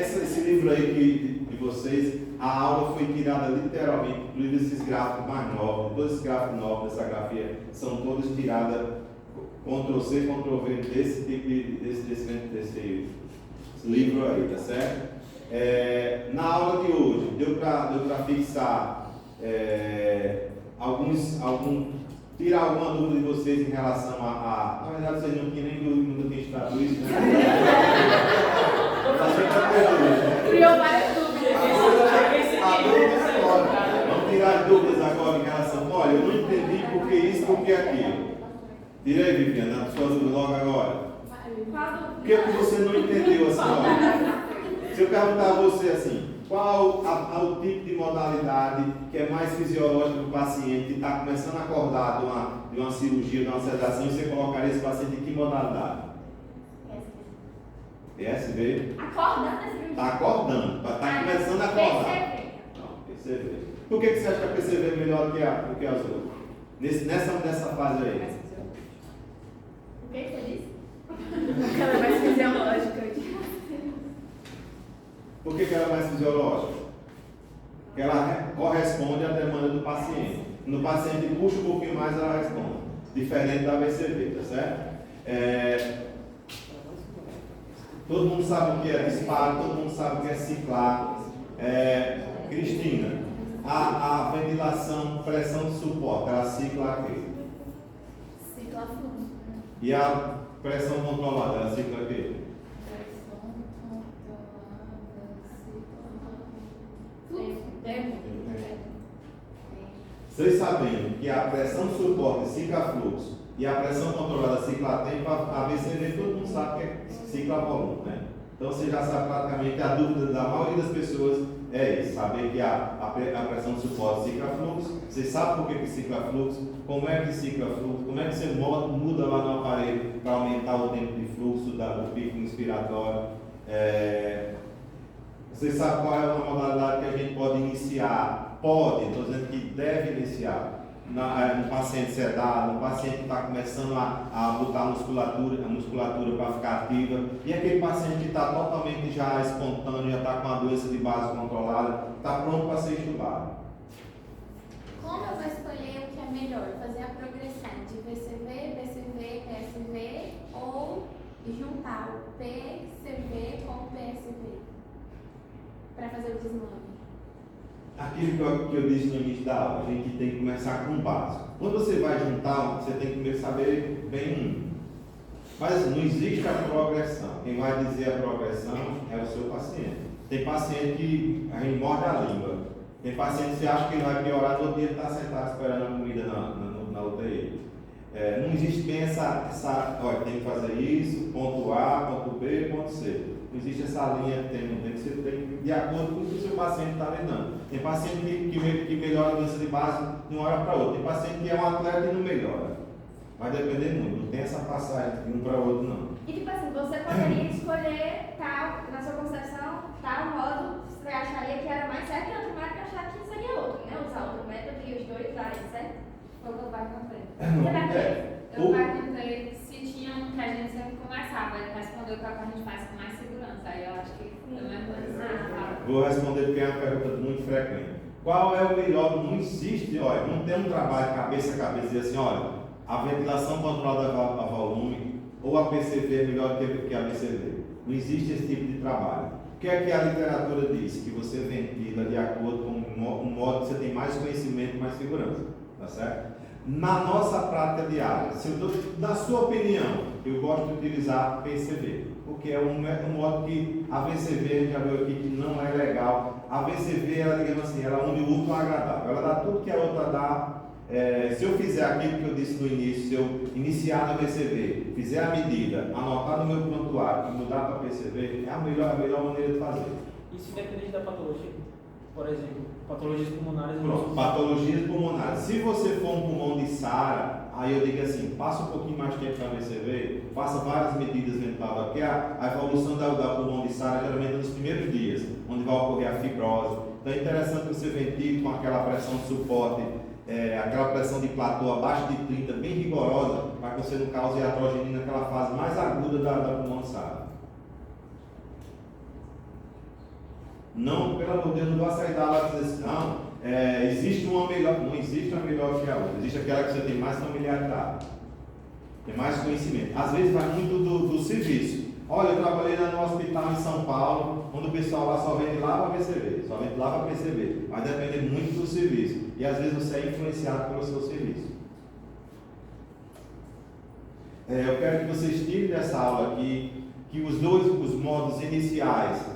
S3: Esse livro aí de vocês, a aula foi tirada literalmente, inclusive esses gráficos mais novos, todos esses gráficos novos dessa grafia são todos tiradas Ctrl+C, Ctrl+V desse tipo desse livro aí, tá certo? Na aula de hoje, deu para fixar tirar alguma dúvida de vocês em relação na verdade vocês não tinham nem dúvida, nunca tinham estudado isso, né?
S2: Criou várias dúvidas.
S3: Vamos tirar dúvidas agora em relação, olha, eu não entendi por que isso, por que aquilo. Tira aí, Viviana, a sua dúvida logo agora. Por que você não entendeu assim, olha? Se eu perguntar a você assim, qual o tipo de modalidade que é mais fisiológica do paciente que está começando a acordar de uma cirurgia, de uma sedação, e você colocaria esse paciente em que modalidade? PSV?
S2: Acordando a cirurgia.
S3: Está acordando, está começando a acordar. Não, PCV. Por que você acha que a PCV é melhor do que as outras? Nessa fase aí?
S2: O que você disse? Porque ela é mais fisiológica.
S3: Por que ela é mais fisiológica? Porque ela corresponde à demanda do paciente. No paciente puxa um pouquinho mais, ela responde. Diferente da VCV, tá certo? Todo mundo sabe o que é disparo, todo mundo sabe o que é ciclar. Cristina, a ventilação, pressão de suporte, ela cicla aqui.
S2: Cicla fluxo.
S3: E a pressão controlada, ela cicla aqui. Vocês sabendo que a pressão de suporte cicla fluxo e a pressão controlada cicla tempo, a VCV todo mundo sabe que é cicla volume, né? Então você já sabe praticamente a dúvida da maioria das pessoas é isso, saber que a pressão de suporte cicla fluxo, você sabe por que cicla fluxo, como é que cicla fluxo, como é que você muda lá no aparelho para aumentar o tempo de fluxo do pico inspiratório. Você sabe qual é uma modalidade que a gente pode iniciar? Pode, estou dizendo que deve iniciar. No paciente sedado, no paciente que está começando a botar a musculatura para ficar ativa, e aquele paciente que está totalmente já espontâneo, já está com a doença de base controlada, está pronto para ser estudado.
S5: Como eu vou escolher o que é melhor? Fazer a progressão de VCV, PCV, PSV ou juntar o PCV com o PSV para fazer o desmame?
S3: Aquilo que eu disse no início da aula, a gente tem que começar com o básico. Quando você vai juntar, você tem que saber bem. Mas não existe a progressão. Quem vai dizer a progressão é o seu paciente. Tem paciente que a gente morde a língua. Tem paciente que você acha que ele vai piorar, no outro dia ele está sentado esperando a comida na UTI. Não existe bem olha, tem que fazer isso, ponto A, ponto B, ponto C. Não existe essa linha de tempo, tem que ser de acordo com o que o seu paciente está lidando. Tem paciente que melhora a doença de base de uma hora para outra. Tem paciente que é um atleta e não melhora. Vai depender muito, não tem essa passagem de um para o outro, não.
S2: E tipo assim, você poderia escolher tal, na sua concepção, tal modo, você acharia que era mais certo e outro método achar que seria outro, né? Usar outro método e os dois usarem, certo?
S8: Foi o que eu perguntei.
S2: Você vai
S8: Eu perguntei se tinha um que a gente sempre conversava, ele respondeu que a gente faz com mais segurança, aí eu acho que não é mais.
S3: Vou responder porque é uma pergunta muito frequente. Qual é o melhor? Não existe, olha, não tem um trabalho cabeça a cabeça, dizer assim, olha, a ventilação controlada a volume ou a PCV é melhor que a VCV. Não existe esse tipo de trabalho. O que é que a literatura diz? Que você ventila de acordo com um modo que você tem mais conhecimento e mais segurança. Tá certo? Na nossa prática diária, na sua opinião, eu gosto de utilizar PCV, porque é um modo que a VCV, a gente já viu aqui que não é legal. A VCV, ela, digamos assim, ela une o útil ao agradável, ela dá tudo que a outra dá. Se eu fizer aquilo que eu disse no início, se eu iniciar na VCV, fizer a medida, anotar no meu prontuário e mudar para PCV, é a melhor maneira de fazer.
S6: Isso independente da patologia. Por exemplo, patologias pulmonares.
S3: Pronto, patologias pulmonares. Se você for um pulmão de SARA, aí eu digo assim, passa um pouquinho mais tempo na VCV, faça várias medidas ventiladas, porque a evolução da pulmão de SARA geralmente é nos primeiros dias, onde vai ocorrer a fibrose. Então é interessante que você ventile com aquela pressão de suporte, aquela pressão de platô abaixo de 30, bem rigorosa, para que você não cause iatrogenia naquela fase mais aguda da pulmão de SARA. Não, pelo amor de Deus, não vai sair da aula e dizer assim, não, existe uma melhor, não existe uma melhor que a outra, existe aquela que você tem mais familiaridade, tem mais conhecimento. Às vezes vai muito do serviço. Olha, eu trabalhei lá no hospital em São Paulo, onde o pessoal lá só ventilava para PCV, só ventilava para PCV, vai depender muito do serviço, e às vezes você é influenciado pelo seu serviço. Eu quero que vocês tirem dessa aula aqui, que os modos iniciais,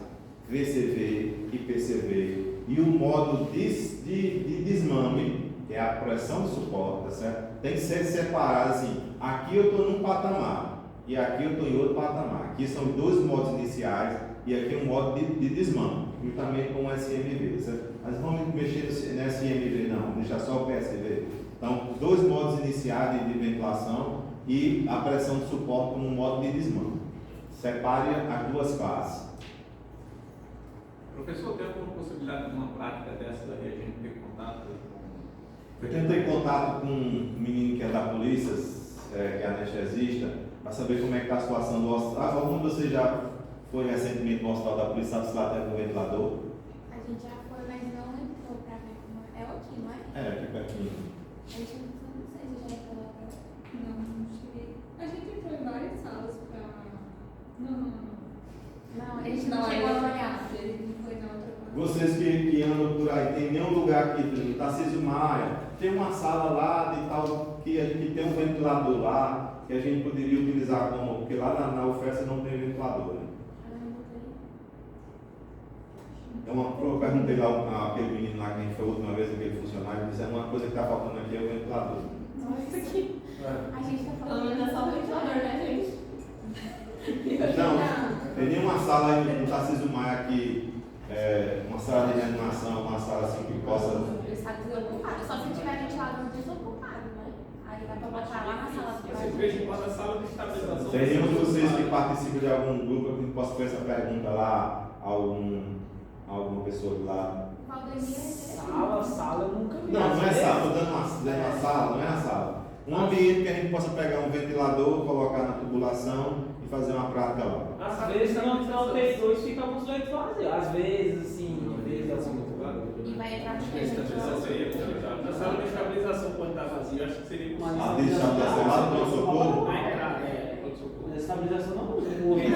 S3: VCV e PCV, e o modo de desmame, que é a pressão de suporte, tá certo? Tem que ser separado assim, aqui eu estou num patamar, e aqui eu estou em outro patamar. Aqui são os dois modos iniciais, e aqui um modo de desmame, juntamente com o SMV, tá certo? Mas vamos mexer no SMV não, deixar só o PSV. Então, dois modos iniciais de ventilação, e a pressão de suporte como um modo de desmame. Separe as duas classes.
S4: Professor, tem alguma possibilidade de uma prática dessa daí a gente ter contato com...
S3: Eu tentei contato com um menino que é da polícia, que é anestesista, para saber como é que está a situação do hospital. Algum de vocês já foi recentemente no hospital da polícia, sabe se lá tem um ventilador?
S5: A gente já foi, mas não entrou para ver como é. É aqui, não é?
S3: É, aqui pertinho.
S5: A gente não sei se já entrou lá pra...
S8: Não cheguei. A gente entrou em várias salas pra.
S5: Não, a gente não chegou a olhar.
S8: Ele não foi na outra parte.
S3: Vocês que andam por aí, tem nenhum lugar aqui, no Tarcísio Maia, tem uma sala lá de tal, que tem um ventilador lá, que a gente poderia utilizar como, porque lá na UFES não tem ventilador, né? Então, eu perguntei lá aquele menino lá que a gente foi a última vez, aquele funcionário, ele disse, uma coisa que está faltando aqui é o ventilador.
S5: Nossa, que... A gente tá
S9: Pelo menos é só o ventilador, né, gente?
S3: Não, tem nenhuma sala aí no Tarcísio Maia aqui, uma sala de reanimação, uma sala assim que possa...
S5: Está desocupado, só se tiver ventilador desocupado, né? Aí vai pra botar lá na sala do
S4: Você veja quando a sala de estabilização...
S3: Tem nenhum de vocês que participa de algum grupo que possa fazer essa pergunta lá a alguma pessoa de lá?
S6: Sala, eu nunca vi.
S3: Não é sala, estou dando uma sala, não é a sala. Um ambiente que a gente possa pegar um ventilador, colocar na tubulação e fazer uma prática lá.
S6: Às vezes não tem dois, fica alguns leitos vazios. Às vezes, assim, às vezes algum.
S5: E vai entrar no
S4: Estabilização seria complicado. Na sala de estabilização, quando está vazio, acho que seria possível.
S3: A de estabilização lá do pronto-socorro?
S6: Vai entrar, a estabilização não morrer.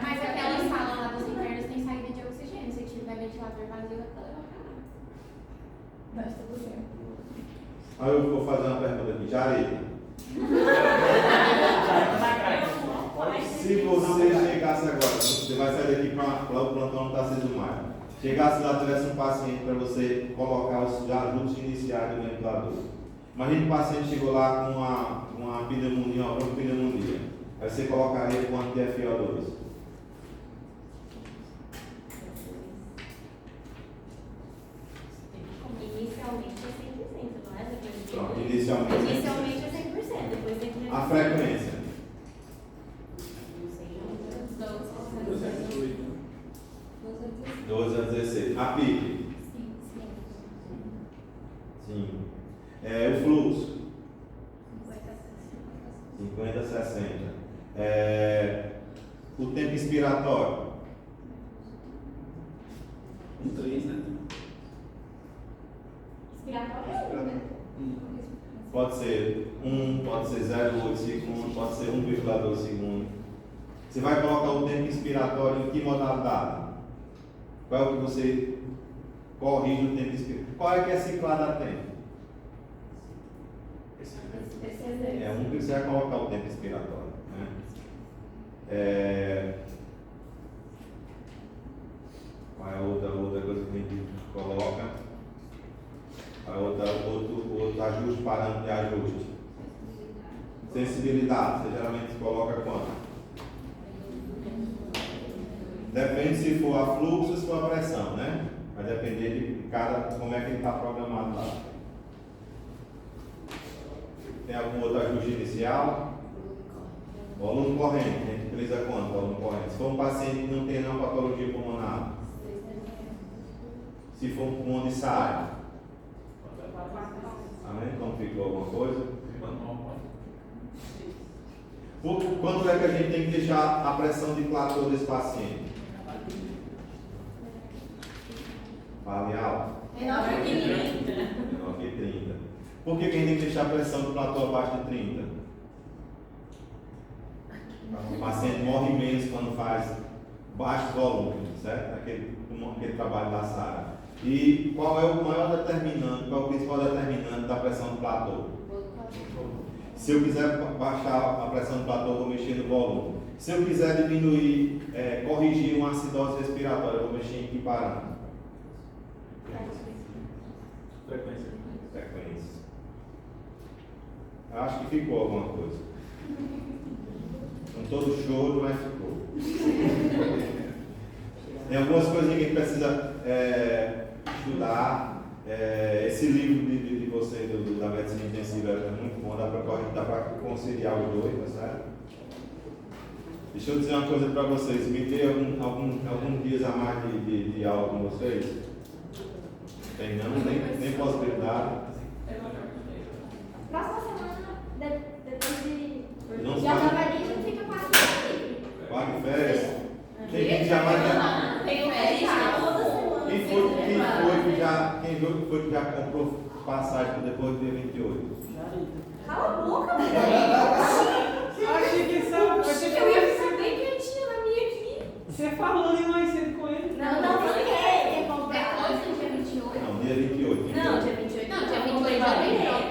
S5: Mas aquela sala lá dos internos tem saída de oxigênio. Se tiver ventilador vazio, dá pra levar pra lá.
S9: Vai estar tudo certo.
S3: Aí eu vou fazer uma pergunta aqui, Jareta. Se você chegasse agora, você vai sair daqui para o plantão do Tarcísio Maia. Chegasse lá, tivesse um paciente para você colocar os ajustes iniciais do ventilador. Imagina que o paciente chegou lá com uma pneumonia, uma pneumonia. Aí você colocaria quanto de FiO2?
S2: Inicialmente é 100%, não é? Depois
S3: Pronto, inicialmente.
S2: Inicialmente é 100%, depois tem que...
S3: A frequência.
S2: Não sei,
S3: 12 a 16. A pique. 5. O fluxo. 50 a 60. O tempo inspiratório.
S4: 3, né?
S2: Inspiratório.
S3: Pode ser 1, pode ser 0,8 segundos, pode ser 1,2 segundos. Você vai colocar o tempo inspiratório em que modalidade? Qual é o que você corrige o tempo inspiratório? Qual é que é ciclada a tempo?
S2: PCV.
S3: É um que você vai colocar o tempo expiratório. Né? Qual é a outra coisa que a gente coloca? Outro ajuste, parâmetro de ajuste. Sensibilidade, você geralmente coloca quanto? Depende se for a fluxo ou se for a pressão, né? Vai depender de como é que ele está programado lá. Tem algum outro ajuste inicial? Volume corrente, a gente utiliza quanto? Volume corrente. Se for um paciente que não tem não patologia pulmonar, se for um pulmão de sai, amém? Então ficou alguma coisa? Quanto é que a gente tem que deixar a pressão de platô desse paciente? Vale alto?
S2: Menor que 30.
S3: Menor que 30. Por que a gente tem que deixar a pressão do platô abaixo de 30? O paciente morre menos quando faz baixos volumes, certo? Aquele trabalho da Sara. E qual é o maior determinante, qual é o principal determinante da pressão do platô? Se eu quiser baixar a pressão do platô, eu vou mexer no volume. Se eu quiser diminuir, corrigir uma acidose respiratória, eu vou mexer em que parâmetro? Frequência. Eu acho que ficou alguma coisa. Não todo choro, mas ficou. Tem algumas coisinhas que a gente precisa estudar. Esse livro de você, da medicina intensiva, é muito bom, dá para conciliar os dois, tá certo? Deixa eu dizer uma coisa para vocês. Me dê alguns dias a mais de aula com vocês. Tem não, nem possibilidade.
S2: Próxima semana, depois de
S3: Não
S2: já
S3: sabe.
S2: tava ali, não fica 4 dias livre.
S3: 4 férias. Tem gente que já vai.
S9: Tem férias toda semana.
S3: Quem foi que já comprou passagem para depois do dia 28?
S9: Cala a boca, velho.
S6: Achei que sabe.
S9: Eu ia ficar bem quietinha na minha aqui.
S6: Você falando e mais cedo com ele.
S9: Não quer comprar.
S5: Depois do dia 28?
S3: Não, dia 28.
S9: Não, dia 28.
S5: Não, dia 28
S9: já
S5: já
S9: tem
S5: tem
S9: regra.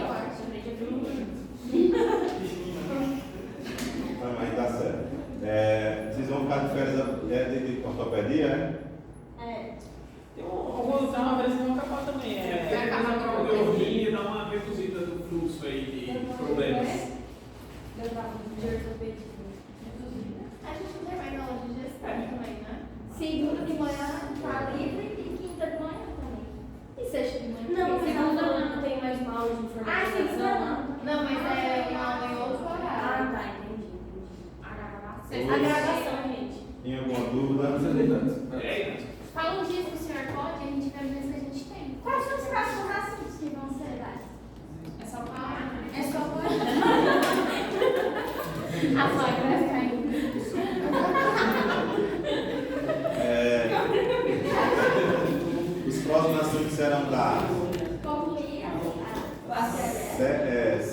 S3: Mas tá certo. Vocês vão ficar de férias de ortopedia, é?
S6: Tem uma vez que vão acabar também.
S4: Vai acabar com a audiologia e dar uma reduzida do fluxo aí de problemas.
S2: A gente não tem mais aula de gestão também, né? Segunda de manhã tá livre e quinta de manhã também. E sexta de manhã?
S9: Não, mas
S2: segunda
S9: não tem mais uma aula de
S2: Ah,
S9: informação.
S2: segunda não. Não, mas é uma aula em outro horário.
S9: Ah, tá, entendi.
S2: A
S9: A gravação, gente.
S3: Tem alguma dúvida?
S5: Fala um dia que o senhor pode e a gente vai ver se a gente tem.
S2: Quais são os próximos assuntos que vão ser dados?
S5: É só falar.
S2: É só
S5: A sogra vai ficar